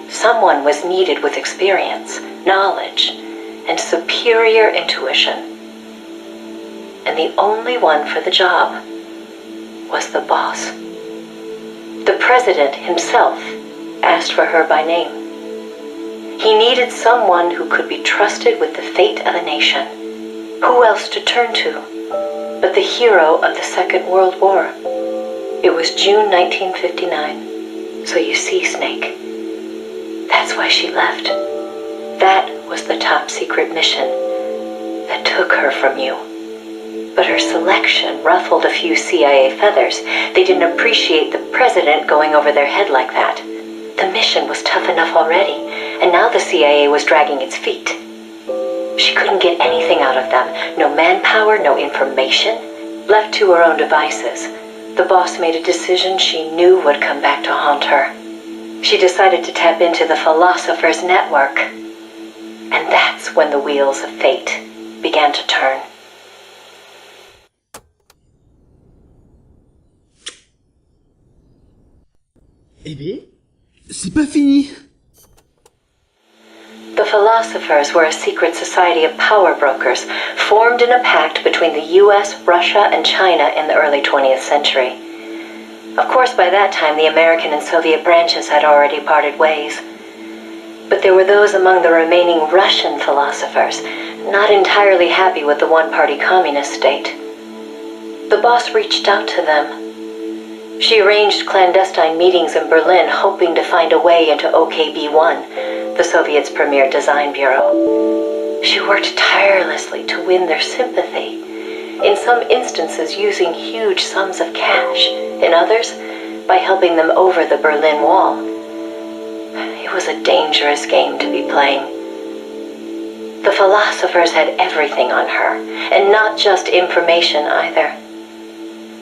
Someone was needed with experience, knowledge, and superior intuition. And the only one for the job was the boss. The president himself asked for her by name. He needed someone who could be trusted with the fate of a nation. Who else to turn to but the hero of the Second World War? It was June 1959. So you see, Snake, that's why she left. That was the top secret mission that took her from you. But her selection ruffled a few CIA feathers. They didn't appreciate the president going over their head like that. The mission was tough enough already, and now the CIA was dragging its feet. She couldn't get anything out of them. No manpower, no information. Left to her own devices, the boss made a decision she knew would come back to haunt her. She decided to tap into the Philosopher's Network. And that's when the wheels of fate began to turn. Eh bien, c'est pas fini. The Philosophers were a secret society of power brokers formed in a pact between the US, Russia, and China in the early 20th century. Of course, by that time, the American and Soviet branches had already parted ways. But there were those among the remaining Russian philosophers not entirely happy with the one-party communist state. The boss reached out to them. She arranged clandestine meetings in Berlin, hoping to find a way into OKB-1, the Soviets' premier design bureau. She worked tirelessly to win their sympathy, in some instances using huge sums of cash, in others by helping them over the Berlin Wall. It was a dangerous game to be playing. The Philosophers had everything on her, and not just information either.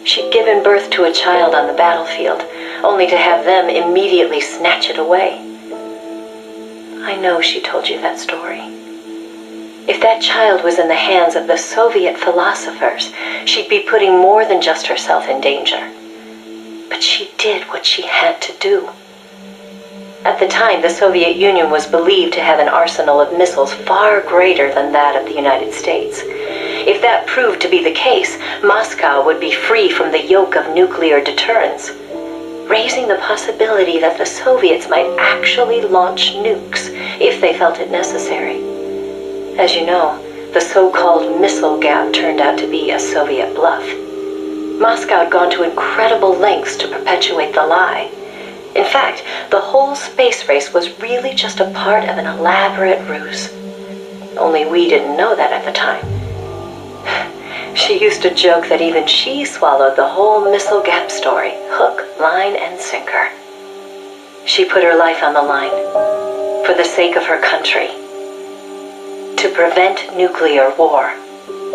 She'd given birth to a child on the battlefield, only to have them immediately snatch it away. I know she told you that story. If that child was in the hands of the Soviet philosophers, she'd be putting more than just herself in danger. But she did what she had to do. At the time, the Soviet Union was believed to have an arsenal of missiles far greater than that of the United States. If that proved to be the case, Moscow would be free from the yoke of nuclear deterrence, raising the possibility that the Soviets might actually launch nukes if they felt it necessary. As you know, the so-called missile gap turned out to be a Soviet bluff. Moscow had gone to incredible lengths to perpetuate the lie. In fact, the whole space race was really just a part of an elaborate ruse. only we didn't know that at the time. She used to joke that even she swallowed the whole missile gap story, hook, line, and sinker. She put her life on the line, for the sake of her country, to prevent nuclear war.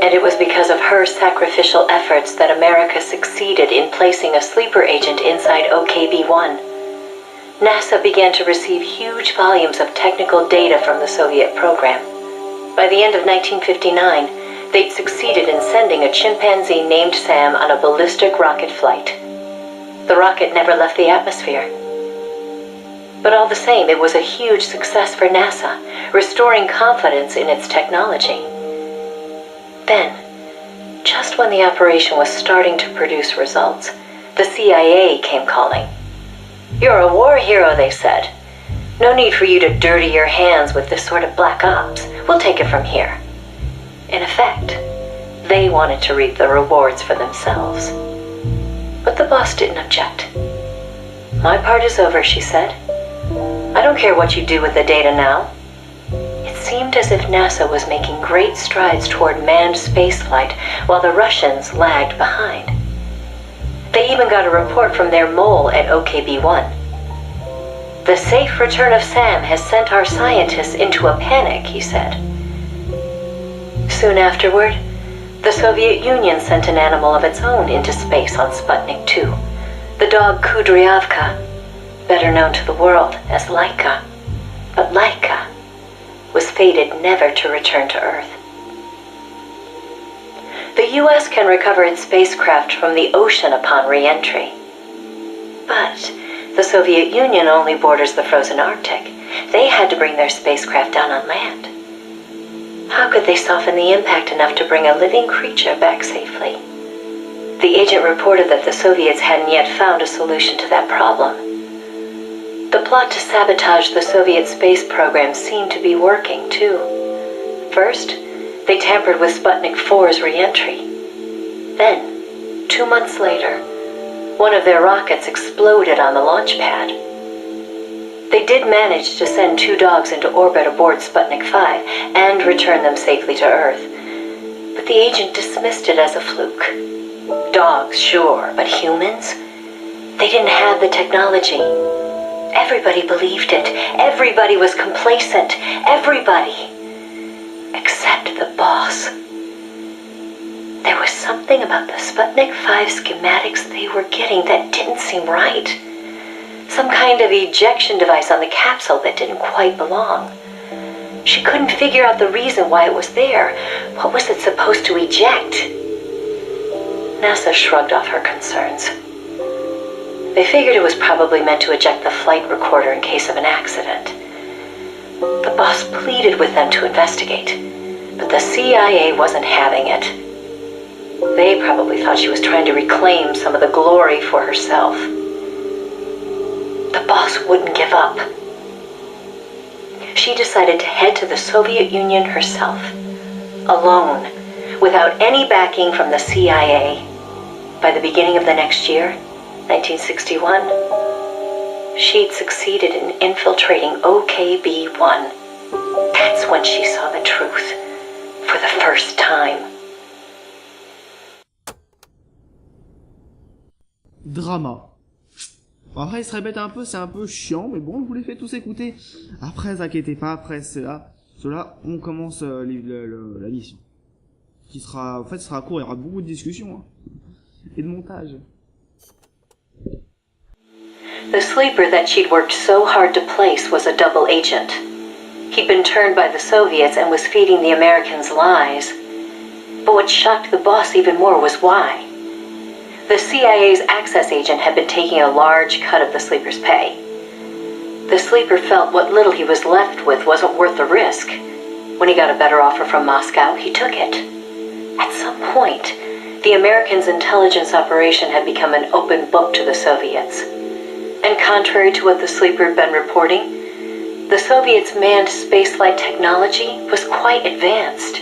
And it was because of her sacrificial efforts that America succeeded in placing a sleeper agent inside OKB-1. NASA began to receive huge volumes of technical data from the Soviet program. By the end of 1959, they'd succeeded in sending a chimpanzee named Sam on a ballistic rocket flight. The rocket never left the atmosphere. But all the same, it was a huge success for NASA, restoring confidence in its technology. Then, just when the operation was starting to produce results, the CIA came calling. "You're a war hero," they said. "No need for you to dirty your hands with this sort of black ops. We'll take it from here." In effect, they wanted to reap the rewards for themselves. But the boss didn't object. "My part is over," she said. "I don't care what you do with the data now." It seemed as if NASA was making great strides toward manned spaceflight while the Russians lagged behind. They even got a report from their mole at OKB-1. "The safe return of Sam has sent our scientists into a panic," he said. Soon afterward, the Soviet Union sent an animal of its own into space on Sputnik 2, the dog Kudryavka, better known to the world as Laika. But Laika was fated never to return to Earth. The U.S. can recover its spacecraft from the ocean upon re-entry. But the Soviet Union only borders the frozen Arctic. They had to bring their spacecraft down on land. How could they soften the impact enough to bring a living creature back safely? The agent reported that the Soviets hadn't yet found a solution to that problem. The plot to sabotage the Soviet space program seemed to be working, too. First, they tampered with Sputnik 4's re-entry. Then, 2 months later, one of their rockets exploded on the launch pad. They did manage to send 2 dogs into orbit aboard Sputnik 5 and return them safely to Earth. But the agent dismissed it as a fluke. Dogs, sure, but humans? They didn't have the technology. Everybody believed it. Everybody was complacent. Everybody. Except the boss. There was something about the Sputnik 5 schematics they were getting that didn't seem right. Some kind of ejection device on the capsule that didn't quite belong. She couldn't figure out the reason why it was there. What was it supposed to eject? NASA shrugged off her concerns. They figured it was probably meant to eject the flight recorder in case of an accident. The boss pleaded with them to investigate, but the CIA wasn't having it. They probably thought she was trying to reclaim some of the glory for herself. The boss wouldn't give up. She decided to head to the Soviet Union herself, alone, without any backing from the CIA. By the beginning of the next year, 1961, she'd succeeded in infiltrating OKB-1. That's when she saw the truth, for the first time. Drama. Bon, après il se répète un peu, c'est un peu chiant, mais bon, je vous les fais tous écouter. Après, inquiétez pas, après cela, on commence la mission. Qui sera, en fait, sera court, il y aura beaucoup de discussions, hein, et de montage. The sleeper that she'd worked so hard to place was a double agent. He'd been turned by the Soviets and was feeding the Americans lies. But what shocked the boss even more was why. The CIA's access agent had been taking a large cut of the sleeper's pay. The sleeper felt what little he was left with wasn't worth the risk. When he got a better offer from Moscow, he took it. At some point, the Americans' intelligence operation had become an open book to the Soviets. And contrary to what the sleeper had been reporting, the Soviets' manned spaceflight technology was quite advanced.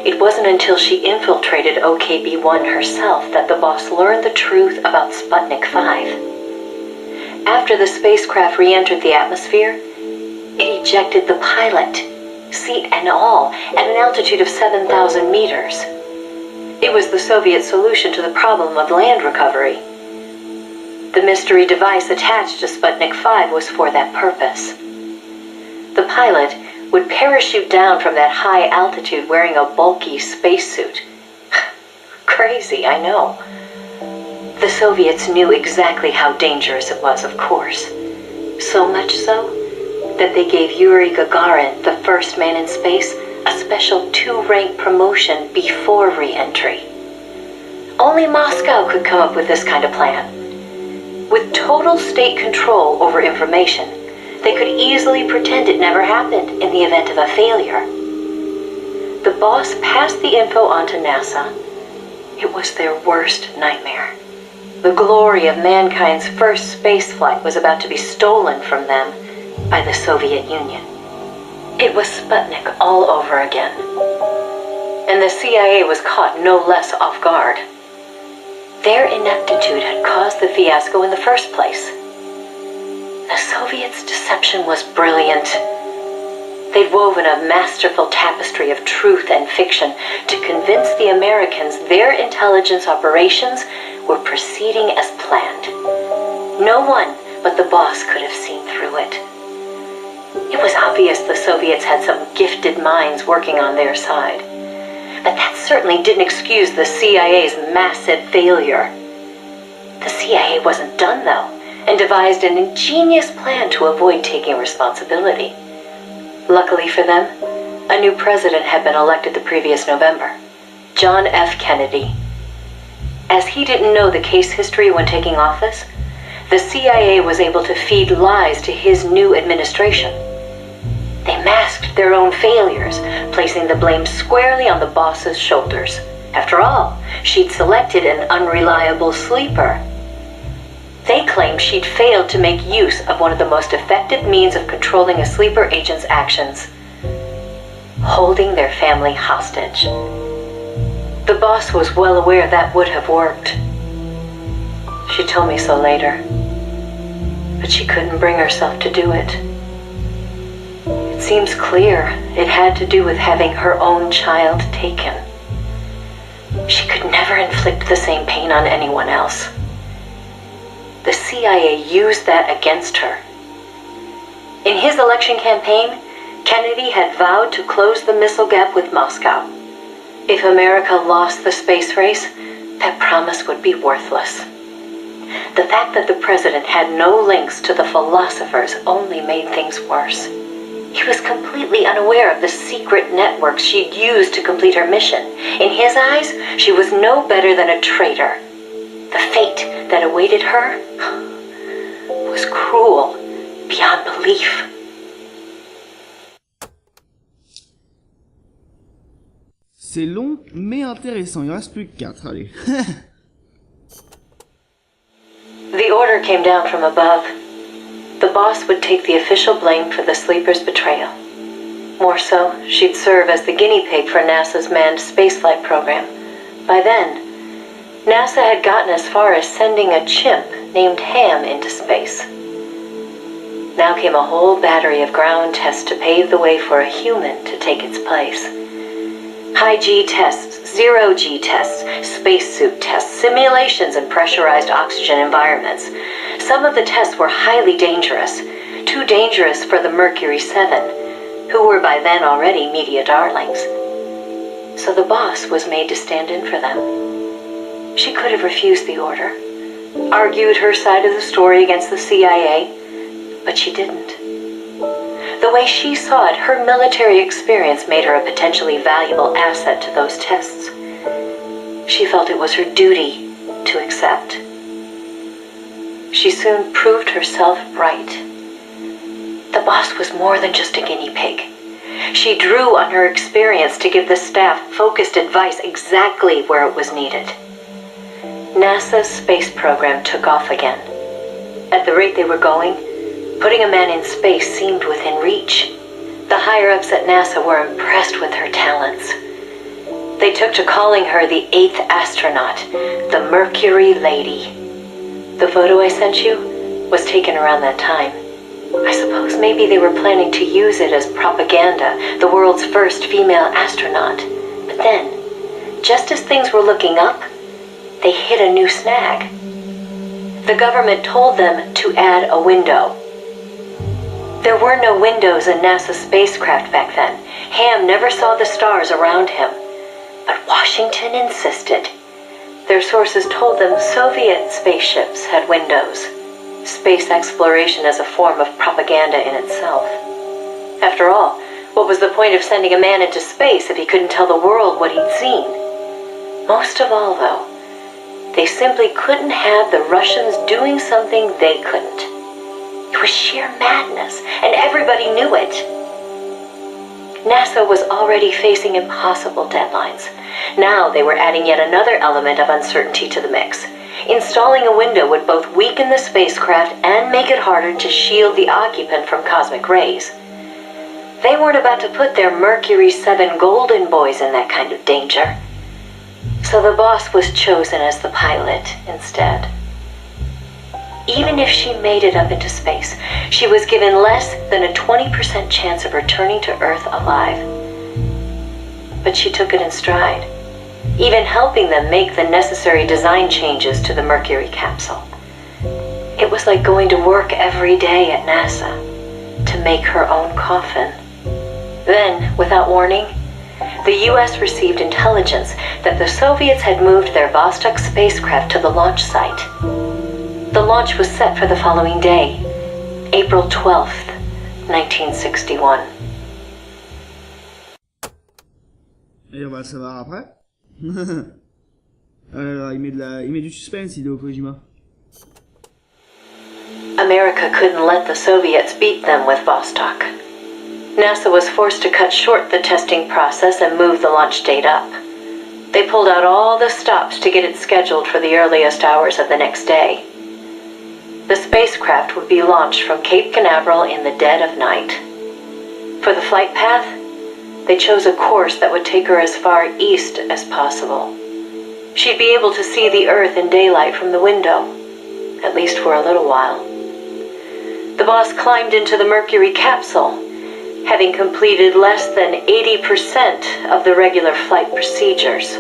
It wasn't until she infiltrated OKB-1 herself that the boss learned the truth about Sputnik 5. After the spacecraft re-entered the atmosphere, it ejected the pilot, seat and all, at an altitude of 7,000 meters. It was the Soviet solution to the problem of land recovery. The mystery device attached to Sputnik 5 was for that purpose. The pilot would parachute down from that high altitude wearing a bulky spacesuit. Crazy, I know. The Soviets knew exactly how dangerous it was, of course. So much so that they gave Yuri Gagarin, the first man in space, a special 2-rank promotion before re-entry. Only Moscow could come up with this kind of plan. With total state control over information, they could easily pretend it never happened in the event of a failure. The boss passed the info on to NASA. It was their worst nightmare. The glory of mankind's first spaceflight was about to be stolen from them by the Soviet Union. It was Sputnik all over again. And the CIA was caught no less off guard. Their ineptitude had caused the fiasco in the first place. The Soviets' deception was brilliant. They'd woven a masterful tapestry of truth and fiction to convince the Americans their intelligence operations were proceeding as planned. No one but the boss could have seen through it. It was obvious the Soviets had some gifted minds working on their side. But that certainly didn't excuse the CIA's massive failure. The CIA wasn't done, though, and devised an ingenious plan to avoid taking responsibility. Luckily for them, a new president had been elected the previous November, John F. Kennedy. As he didn't know the case history when taking office, the CIA was able to feed lies to his new administration. They masked their own failures, placing the blame squarely on the boss's shoulders. After all, she'd selected an unreliable sleeper. They claimed she'd failed to make use of one of the most effective means of controlling a sleeper agent's actions: holding their family hostage. The boss was well aware that would have worked. She told me so later, but she couldn't bring herself to do it. It seems clear it had to do with having her own child taken. She could never inflict the same pain on anyone else. The CIA used that against her. In his election campaign, Kennedy had vowed to close the missile gap with Moscow. If America lost the space race, that promise would be worthless. The fact that the president had no links to the philosophers only made things worse. He was completely unaware of the secret networks she'd used to complete her mission. In his eyes, she was no better than a traitor. The fate that awaited her was cruel beyond belief. C'est long, mais intéressant. Il en reste plus que 4, allez. The order came down from above. The boss would take the official blame for the sleeper's betrayal. More so, she'd serve as the guinea pig for NASA's manned spaceflight program. By then, NASA had gotten as far as sending a chimp named Ham into space. Now came a whole battery of ground tests to pave the way for a human to take its place. High-G tests, zero-G tests, spacesuit tests, simulations and pressurized oxygen environments. Some of the tests were highly dangerous, too dangerous for the Mercury 7, who were by then already media darlings. So the boss was made to stand in for them. She could have refused the order, argued her side of the story against the CIA, but she didn't. The way she saw it, her military experience made her a potentially valuable asset to those tests. She felt it was her duty to accept. She soon proved herself right. The boss was more than just a guinea pig. She drew on her experience to give the staff focused advice exactly where it was needed. NASA's space program took off again. At the rate they were going, putting a man in space seemed within reach. The higher-ups at NASA were impressed with her talents. They took to calling her the 8th astronaut, the Mercury Lady. The photo I sent you was taken around that time. I suppose maybe they were planning to use it as propaganda, the world's first female astronaut. But then, just as things were looking up, they hit a new snag. The government told them to add a window. There were no windows in NASA's spacecraft back then. Ham never saw the stars around him. But Washington insisted. Their sources told them Soviet spaceships had windows. Space exploration as a form of propaganda in itself. After all, what was the point of sending a man into space if he couldn't tell the world what he'd seen? Most of all, though, they simply couldn't have the Russians doing something they couldn't. It was sheer madness, and everybody knew it. NASA was already facing impossible deadlines. Now they were adding yet another element of uncertainty to the mix. Installing a window would both weaken the spacecraft and make it harder to shield the occupant from cosmic rays. They weren't about to put their Mercury 7 golden boys in that kind of danger. So the boss was chosen as the pilot instead. Even if she made it up into space, she was given less than a 20% chance of returning to Earth alive. But she took it in stride, even helping them make the necessary design changes to the Mercury capsule. It was like going to work every day at NASA to make her own coffin. Then, without warning, the US received intelligence that the Soviets had moved their Vostok spacecraft to the launch site. The launch was set for the following day, April 12th, 1961. Et on va le savoir après. Alors, il met du suspense, Hideo Kojima. America couldn't let the Soviets beat them with Vostok. NASA was forced to cut short the testing process and move the launch date up. They pulled out all the stops to get it scheduled for the earliest hours of the next day. The spacecraft would be launched from Cape Canaveral in the dead of night. For the flight path, they chose a course that would take her as far east as possible. She'd be able to see the Earth in daylight from the window, at least for a little while. The boss climbed into the Mercury capsule, having completed less than 80% of the regular flight procedures.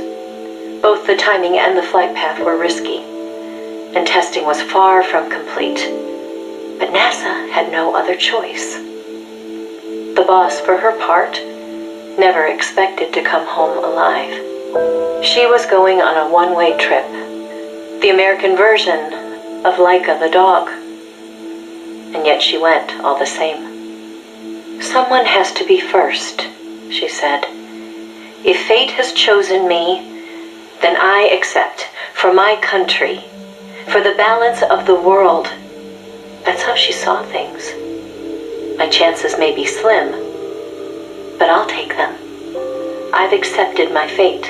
Both the timing and the flight path were risky, and testing was far from complete. But NASA had no other choice. The boss, for her part, never expected to come home alive. She was going on a one-way trip, the American version of Laika the dog. And yet she went all the same. Someone has to be first, she said. If fate has chosen me, then I accept, for my country, for the balance of the world. That's how she saw things. My chances may be slim, but I'll take them. I've accepted my fate.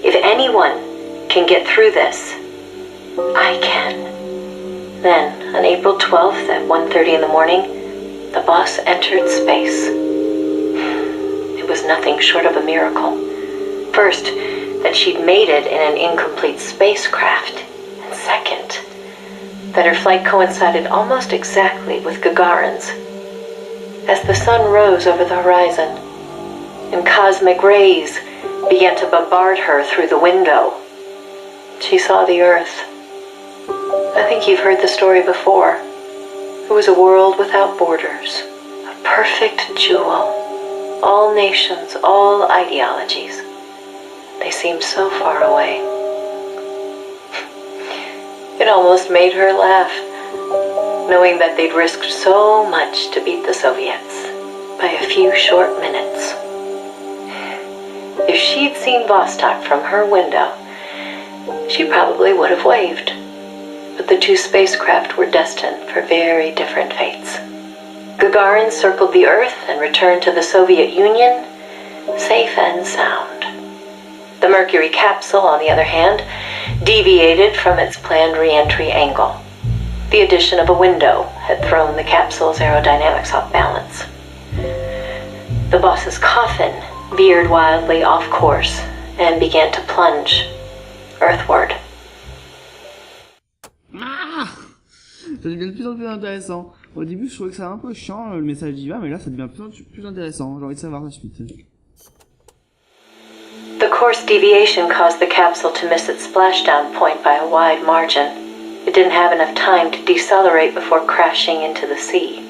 If anyone can get through this, I can. Then, on April 12th at 1:30 in the morning, the boss entered space. It was nothing short of a miracle. First, that she'd made it in an incomplete spacecraft. And second, that her flight coincided almost exactly with Gagarin's. As the sun rose over the horizon, and cosmic rays began to bombard her through the window, she saw the Earth. I think you've heard the story before. It was a world without borders, a perfect jewel. All nations, all ideologies. They seemed so far away. It almost made her laugh, knowing that they'd risked so much to beat the Soviets by a few short minutes. If she'd seen Vostok from her window, she probably would have waved. But the two spacecraft were destined for very different fates. Gagarin circled the Earth and returned to the Soviet Union, safe and sound. The Mercury capsule, on the other hand, deviated from its planned re-entry angle. The addition of a window had thrown the capsule's aerodynamics off balance. The boss's coffin veered wildly off course and began to plunge earthward. Ah, ça devient de plus en plus intéressant. Au début, je trouvais que ça un peu chiant, le message d'Iva, mais là, ça devient plus intéressant. J'ai envie de savoir la suite. The course deviation caused the capsule to miss its splashdown point by a wide margin. It didn't have enough time to decelerate before crashing into the sea.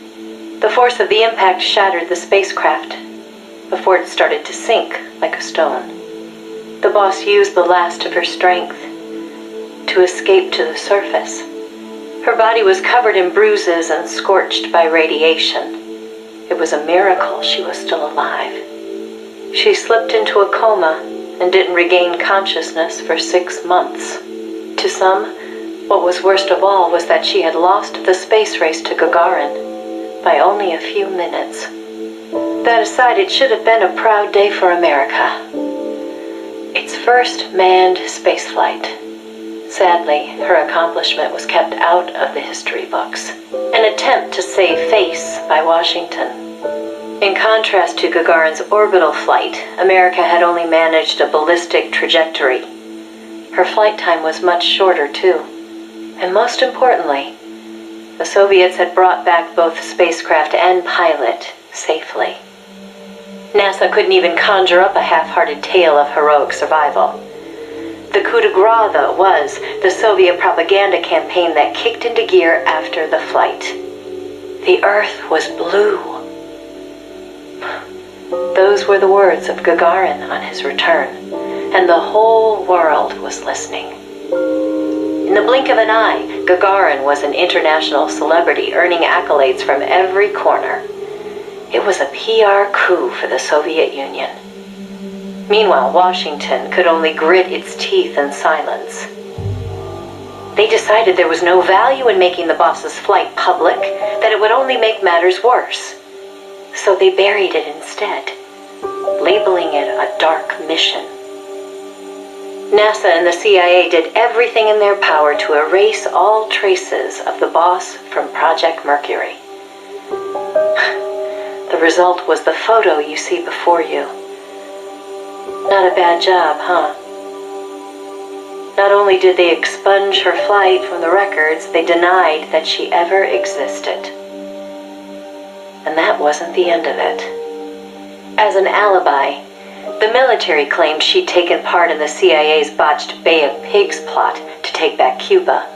The force of the impact shattered the spacecraft before it started to sink like a stone. The boss used the last of her strength to escape to the surface. Her body was covered in bruises and scorched by radiation. It was a miracle she was still alive. She slipped into a coma and didn't regain consciousness for 6 months. To some, what was worst of all was that she had lost the space race to Gagarin by only a few minutes. That aside, it should have been a proud day for America. Its first manned spaceflight. Sadly, her accomplishment was kept out of the history books. An attempt to save face by Washington. In contrast to Gagarin's orbital flight, America had only managed a ballistic trajectory. Her flight time was much shorter, too. And most importantly, the Soviets had brought back both spacecraft and pilot safely. NASA couldn't even conjure up a half-hearted tale of heroic survival. The coup de grace, though, was the Soviet propaganda campaign that kicked into gear after the flight. The Earth was blue. Those were the words of Gagarin on his return, and the whole world was listening. In the blink of an eye, Gagarin was an international celebrity, earning accolades from every corner. It was a PR coup for the Soviet Union. Meanwhile, Washington could only grit its teeth in silence. They decided there was no value in making the boss's flight public, that it would only make matters worse. So they buried it instead, labeling it a dark mission. NASA and the CIA did everything in their power to erase all traces of the boss from Project Mercury. The result was the photo you see before you. Not a bad job, huh? Not only did they expunge her flight from the records, they denied that she ever existed. And that wasn't the end of it. As an alibi, the military claimed she'd taken part in the CIA's botched Bay of Pigs plot to take back Cuba.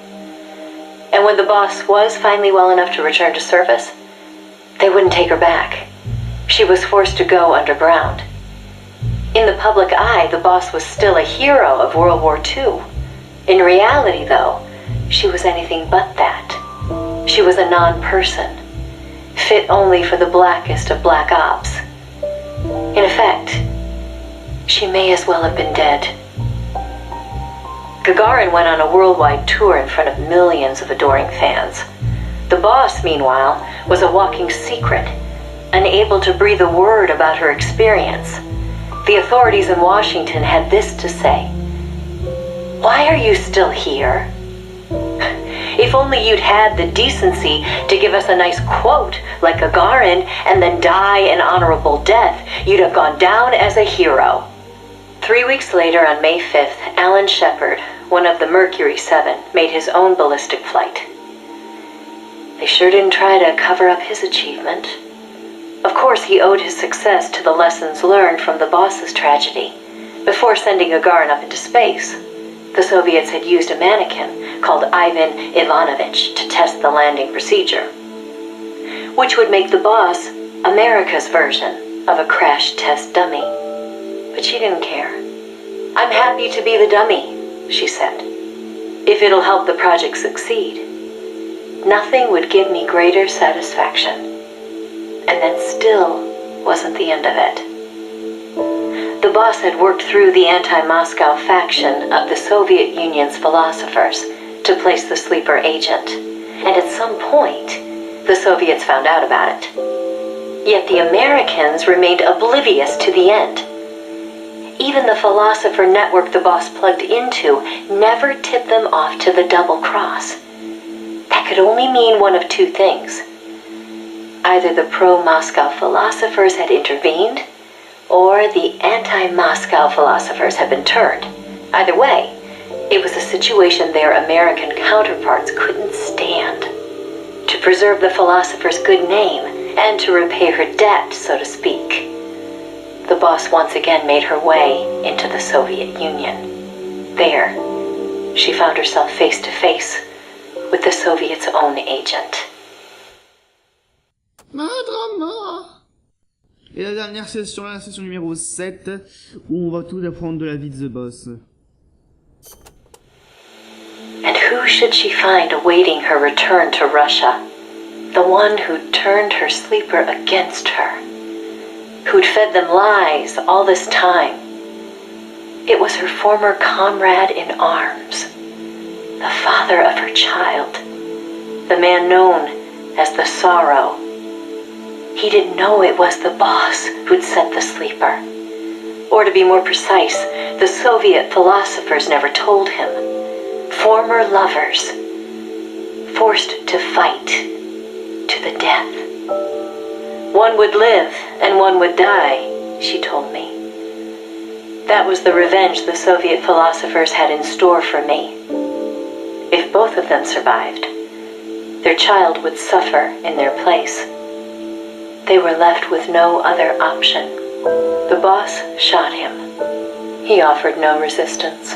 And when the boss was finally well enough to return to service, they wouldn't take her back. She was forced to go underground. In the public eye, the boss was still a hero of World War II. In reality, though, she was anything but that. She was a non-person, fit only for the blackest of black ops. In effect, she may as well have been dead. Gagarin went on a worldwide tour in front of millions of adoring fans. The boss, meanwhile, was a walking secret, unable to breathe a word about her experience. The authorities in Washington had this to say: "Why are you still here? If only you'd had the decency to give us a nice quote like Gagarin and then die an honorable death, you'd have gone down as a hero." 3 weeks later, on May 5th, Alan Shepard, one of the Mercury 7, made his own ballistic flight. They sure didn't try to cover up his achievement. Of course, he owed his success to the lessons learned from the boss's tragedy. Before sending Gagarin up into space, the Soviets had used a mannequin called Ivan Ivanovich to test the landing procedure, which would make the boss America's version of a crash test dummy. But she didn't care. "I'm happy to be the dummy," she said, "if it'll help the project succeed. Nothing would give me greater satisfaction." And that still wasn't the end of it. The boss had worked through the anti-Moscow faction of the Soviet Union's philosophers to place the sleeper agent, and at some point, the Soviets found out about it. Yet the Americans remained oblivious to the end. Even the philosopher network the boss plugged into never tipped them off to the double cross. That could only mean one of two things. Either the pro-Moscow philosophers had intervened, or the anti-Moscow philosophers had been turned. Either way, it was a situation their American counterparts couldn't stand. To preserve the philosopher's good name and to repay her debt, so to speak. The boss once again made her way into the Soviet Union. There, she found herself face to face with the Soviets' own agent. Et la dernière session, la session numéro 7, où on va tout apprendre de la vie de The Boss. And who should she find awaiting her return to Russia? The one who'd turned her sleeper against her. Who'd fed them lies all this time. It was her former comrade in arms. The father of her child. The man known as the Sorrow. He didn't know it was the boss who'd sent the sleeper. Or to be more precise, the Soviet philosophers never told him. Former lovers, forced to fight to the death. One would live and one would die, she told me. That was the revenge the Soviet philosophers had in store for me. If both of them survived, their child would suffer in their place. They were left with no other option. The boss shot him. He offered no resistance.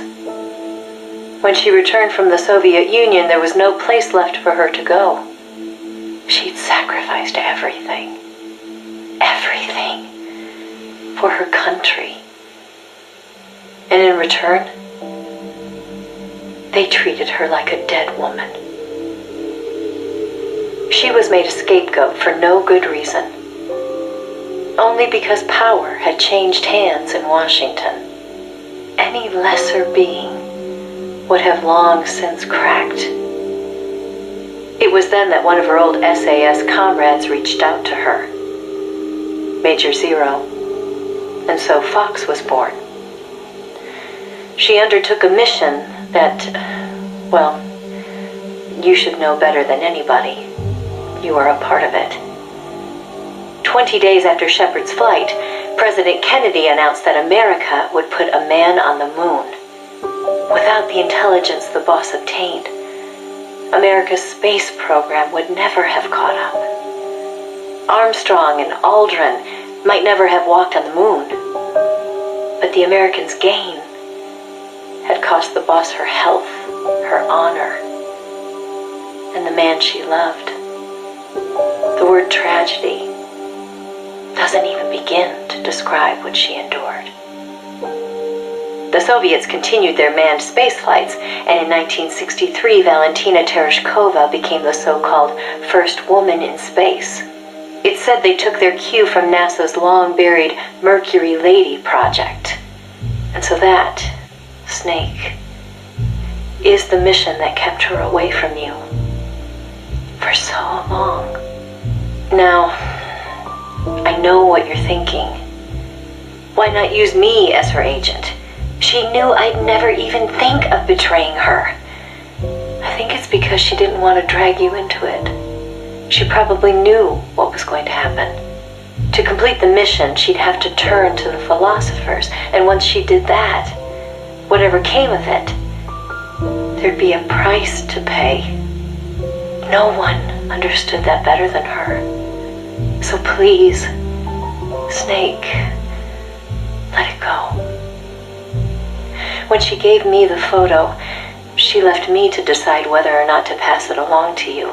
When she returned from the Soviet Union, there was no place left for her to go. She'd sacrificed everything. Everything. For her country. And in return, they treated her like a dead woman. She was made a scapegoat for no good reason. Only because power had changed hands in Washington. Any lesser being would have long since cracked. It was then that one of her old SAS comrades reached out to her, Major Zero, and so Fox was born. She undertook a mission that, well, you should know better than anybody. You are a part of it. 20 days after Shepard's flight, President Kennedy announced that America would put a man on the moon. Without the intelligence the boss obtained, America's space program would never have caught up. Armstrong and Aldrin might never have walked on the moon, but the Americans' gain had cost the boss her health, her honor, and the man she loved. The word tragedy doesn't even begin to describe what she endured. The Soviets continued their manned space flights, and in 1963, Valentina Tereshkova became the so-called first woman in space. It's said they took their cue from NASA's long-buried Mercury Lady project. And so that, Snake, is the mission that kept her away from you for so long. Now, I know what you're thinking. Why not use me as her agent? She knew I'd never even think of betraying her. I think it's because she didn't want to drag you into it. She probably knew what was going to happen. To complete the mission, she'd have to turn to the philosophers, and once she did that, whatever came of it, there'd be a price to pay. No one understood that better than her. So please, Snake, let it go. When she gave me the photo, she left me to decide whether or not to pass it along to you.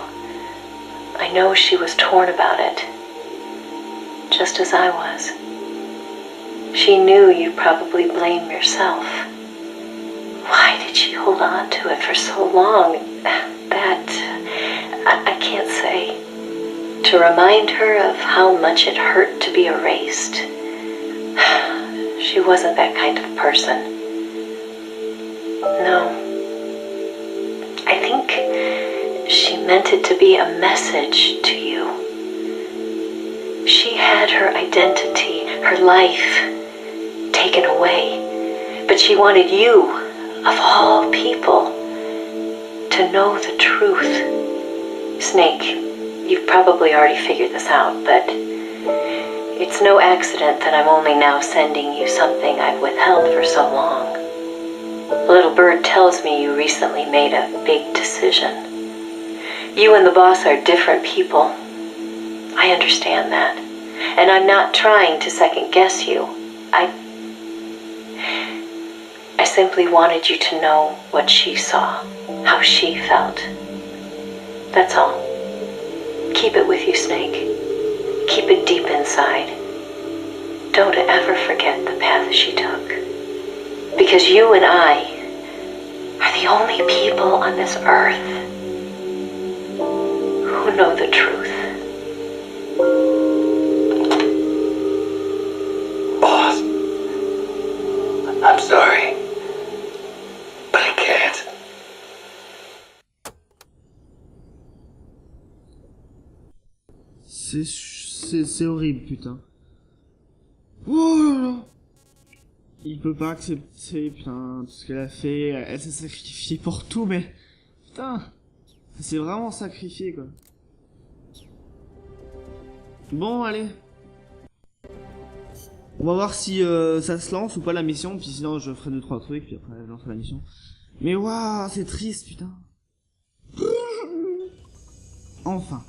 I know she was torn about it, just as I was. She knew you'd probably blame yourself. Why did she hold on to it for so long? That, I can't say. To remind her of how much it hurt to be erased. She wasn't that kind of person. No. I think she meant it to be a message to you. She had her identity, her life, taken away. But she wanted you, of all people, to know the truth. Snake, you've probably already figured this out, but it's no accident that I'm only now sending you something I've withheld for so long. A little bird tells me you recently made a big decision. You and the boss are different people. I understand that. And I'm not trying to second guess you. I simply wanted you to know what she saw, how she felt. That's all. Keep it with you, Snake. Keep it deep inside. Don't ever forget the path she took. Because you and I are the only people on this earth who know the truth. Boss, I'm sorry, but I can't. C'est horrible, putain. Oh là là. Il peut pas accepter, putain, tout ce qu'elle a fait. Elle s'est sacrifiée pour tout, mais... Putain. C'est vraiment sacrifié, quoi. Bon, allez. On va voir si ça se lance ou pas la mission, puis sinon je ferai 2-3 trucs, puis après je lancerai la mission. Mais waouh, c'est triste, putain. Enfin.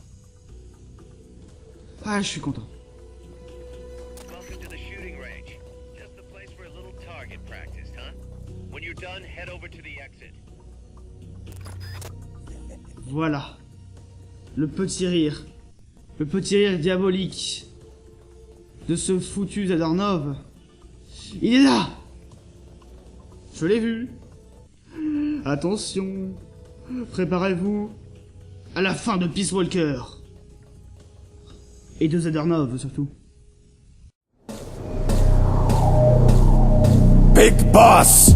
Ah, je suis content. Welcome to the shooting range. Just the place for a little target practice, huh? When you're done, head over to the exit. Voilà. Le petit rire. Le petit rire diabolique de ce foutu Zadornov. Il est là. Je l'ai vu. Attention. Préparez-vous à la fin de Peace Walker. Et de Zadornov surtout. Big Boss!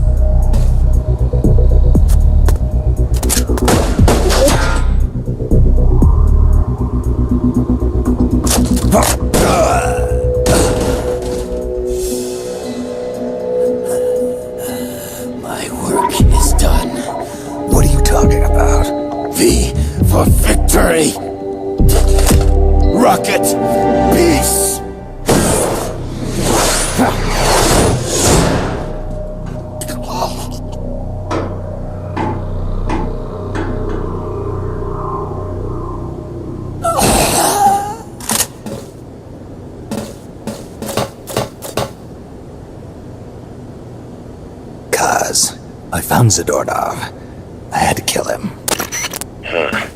My work is done. What are you talking about? V for victory. Rocket peace. I found Zadornov. I had to kill him. Huh.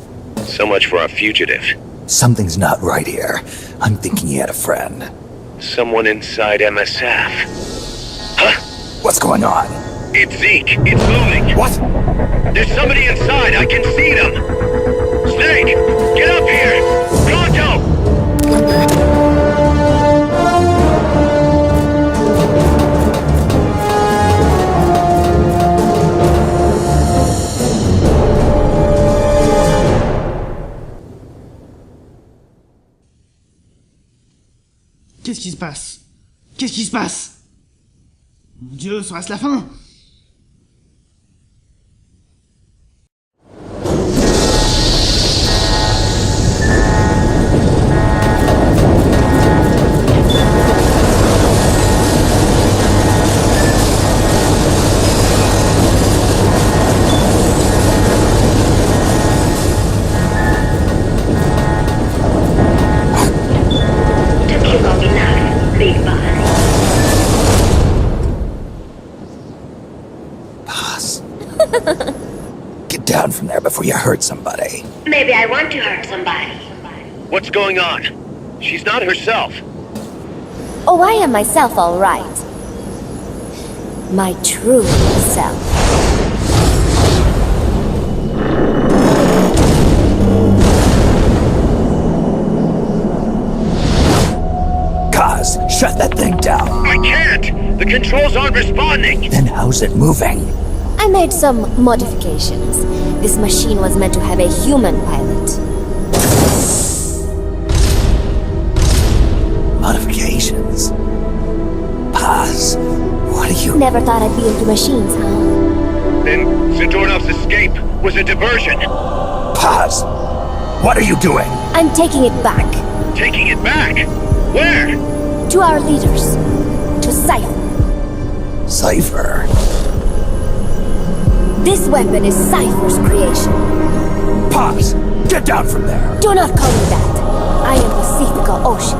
So much for our fugitive. Something's not right here. I'm thinking he had a friend. Someone inside MSF. Huh? What's going on? It's Zeke. It's moving. What? There's somebody inside. I can see them. Snake, get up here. Pronto! Qu'est-ce qui se passe? Qu'est-ce qui se passe? Mon Dieu, sera-ce la fin? Get down from there before you hurt somebody. Maybe I want to hurt somebody. What's going on? She's not herself. Oh, I am myself, all right. My true self. Kaz, shut that thing down. I can't! The controls aren't responding! Then how's it moving? I made some modifications. This machine was meant to have a human pilot. Modifications? Paz, what are you... Never thought I'd be into machines, huh? Then Zadornov's escape was a diversion. Paz, what are you doing? I'm taking it back. Taking it back? Where? To our leaders. To Cypher. Cypher? This weapon is Cypher's creation. Paz, Get down from there! Do not call me that. I am Pacifica Ocean.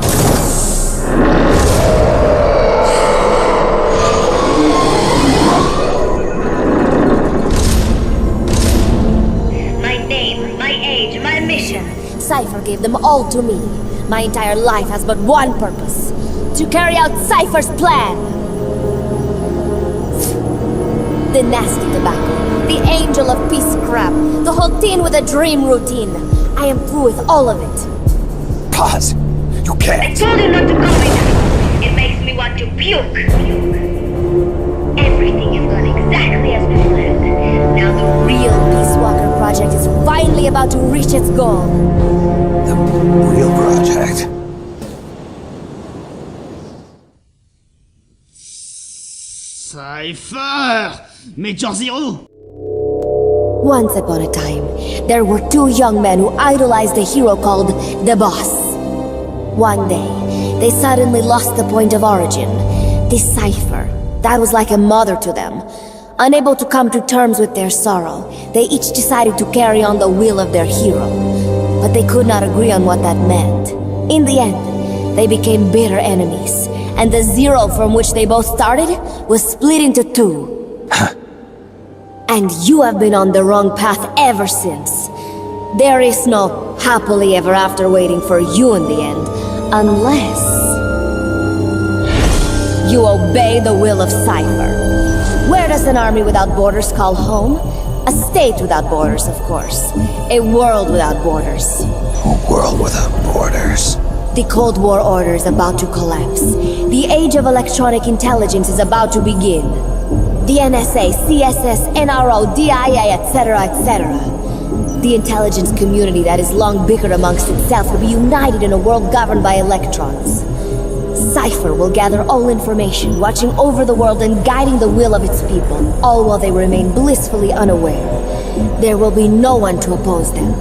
My name, my age, my mission. Cypher gave them all to me. My entire life has but one purpose. To carry out Cypher's plan. The nasty tobacco, the angel of peace crap, the whole thing with a dream routine. I am through with all of it. Pause! You I can't! told you not to call me that. It makes me want to puke. Everything is gone exactly as we planned. Now the Real Peace Walker project is finally about to reach its goal. The real project. Cypher! Major Zero! Once upon a time, there were two young men who idolized a hero called the Boss. One day, they suddenly lost the point of origin. This Cypher, that was like a mother to them. Unable to come to terms with their sorrow, they each decided to carry on the will of their hero. But they could not agree on what that meant. In the end, they became bitter enemies, and the Zero from which they both started was split into two. And you have been on the wrong path ever since. There is no happily ever after waiting for you in the end, unless you obey the will of Cypher. Where does an army without borders call home? A state without borders, of course. A world without borders. A world without borders. The Cold War order is about to collapse. The age of electronic intelligence is about to begin. The NSA, CSS, NRO, DIA, etc., etc. The intelligence community that has long bickered amongst itself will be united in a world governed by electrons. Cypher will gather all information, watching over the world and guiding the will of its people, all while they remain blissfully unaware. There will be no one to oppose them.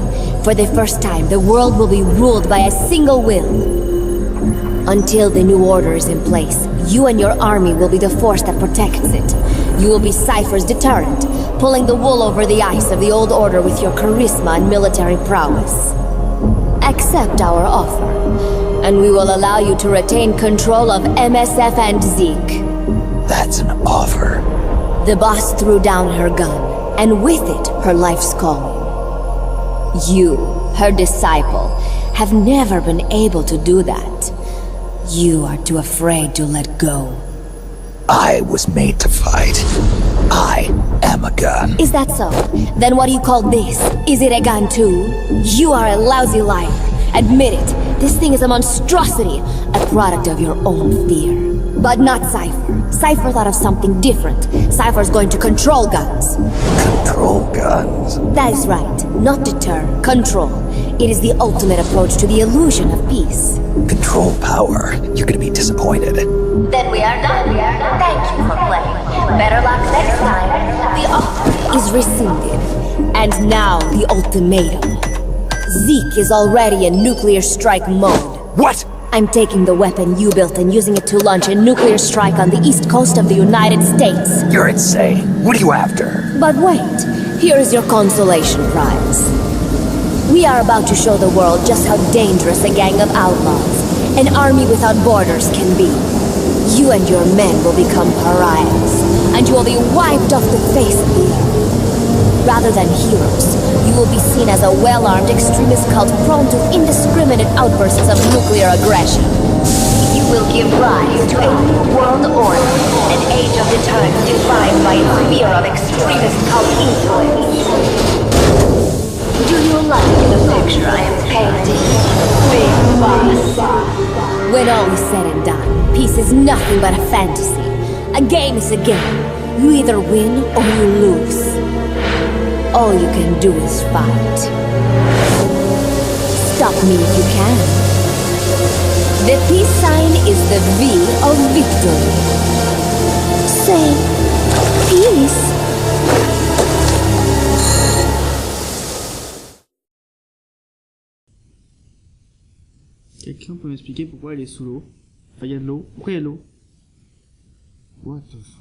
For the first time, the world will be ruled by a single will. Until the new order is in place, you and your army will be the force that protects it. You will be Cypher's deterrent, pulling the wool over the eyes of the old order with your charisma and military prowess. Accept our offer, and we will allow you to retain control of MSF and Zeke. That's an offer. The boss threw down her gun, and with it, her life's calling. You, her disciple, have never been able to do that. You are too afraid to let go. I was made to fight. I am a gun. Is that so? Then what do you call this? Is it a gun too? You are a lousy liar. Admit it. This thing is a monstrosity, a product of your own fear. But not Cypher. Cypher thought of something different. Cypher's going to control guns. Control guns. That is right. Not deter, control. It is the ultimate approach to the illusion of peace. Control power. You're gonna be disappointed. Then we are done. Thank you for playing. Better luck next time. The offer is rescinded. And now the ultimatum. Zeke is already in nuclear strike mode. What? I'm taking the weapon you built and using it to launch a nuclear strike on the east coast of the United States. You're insane. What are you after? But wait, here is your consolation prize. We are about to show the world just how dangerous a gang of outlaws, an army without borders, can be. You and your men will become pariahs, and you will be wiped off the face of the earth. Rather than heroes, you will be seen as a well-armed extremist cult prone to indiscriminate outbursts of nuclear aggression. You will give rise to a new world order, an age of deterrence defined by its fear of extremist cult influence. Do you like the picture I am painting, Big Boss? When all is said and done, peace is nothing but a fantasy. A game is a game. You either win or you lose. All you can do is fight. Stop me if you can. The peace sign is the V of victory. Say, peace. Quelqu'un peut m'expliquer pourquoi elle est sous l'eau? Enfin, il y a de l'eau. Pourquoi il y a de l'eau? What the fuck?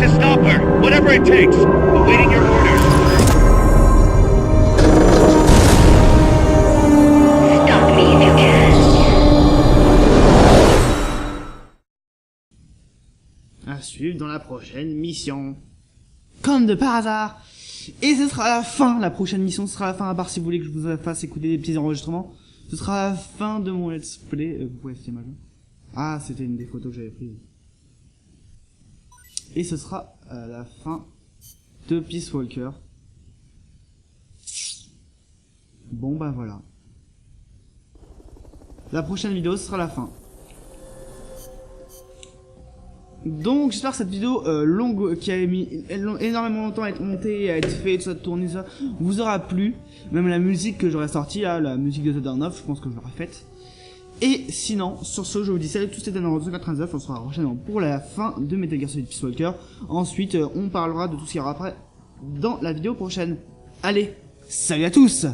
to stop her, whatever it takes. Awaiting your orders. Stop me if you can. À suivre dans la prochaine mission. Comme de par hasard. Et ce sera la fin, la prochaine mission, ce sera la fin, à part si vous voulez que je vous fasse écouter des petits enregistrements. Ce sera la fin de mon let's play. Vous pouvez afficher ma main. Ah, c'était une des photos que j'avais prises. Et ce sera la fin de Peace Walker. Bon bah voilà. La prochaine vidéo, ce sera la fin. Donc j'espère que cette vidéo longue qui a mis énormément de temps à être montée, à être fait, tout ça, tourner ça, vous aura plu. Même la musique que j'aurais sortie, là, la musique de The Dawn of, je pense que je l'aurai faite. Et sinon, sur ce, je vous dis salut à tous, c'était dans 299, on se revoit prochainement pour la fin de Metal Gear Solid Peace Walker. Ensuite, on parlera de tout ce qu'il y aura après dans la vidéo prochaine. Allez, salut à tous!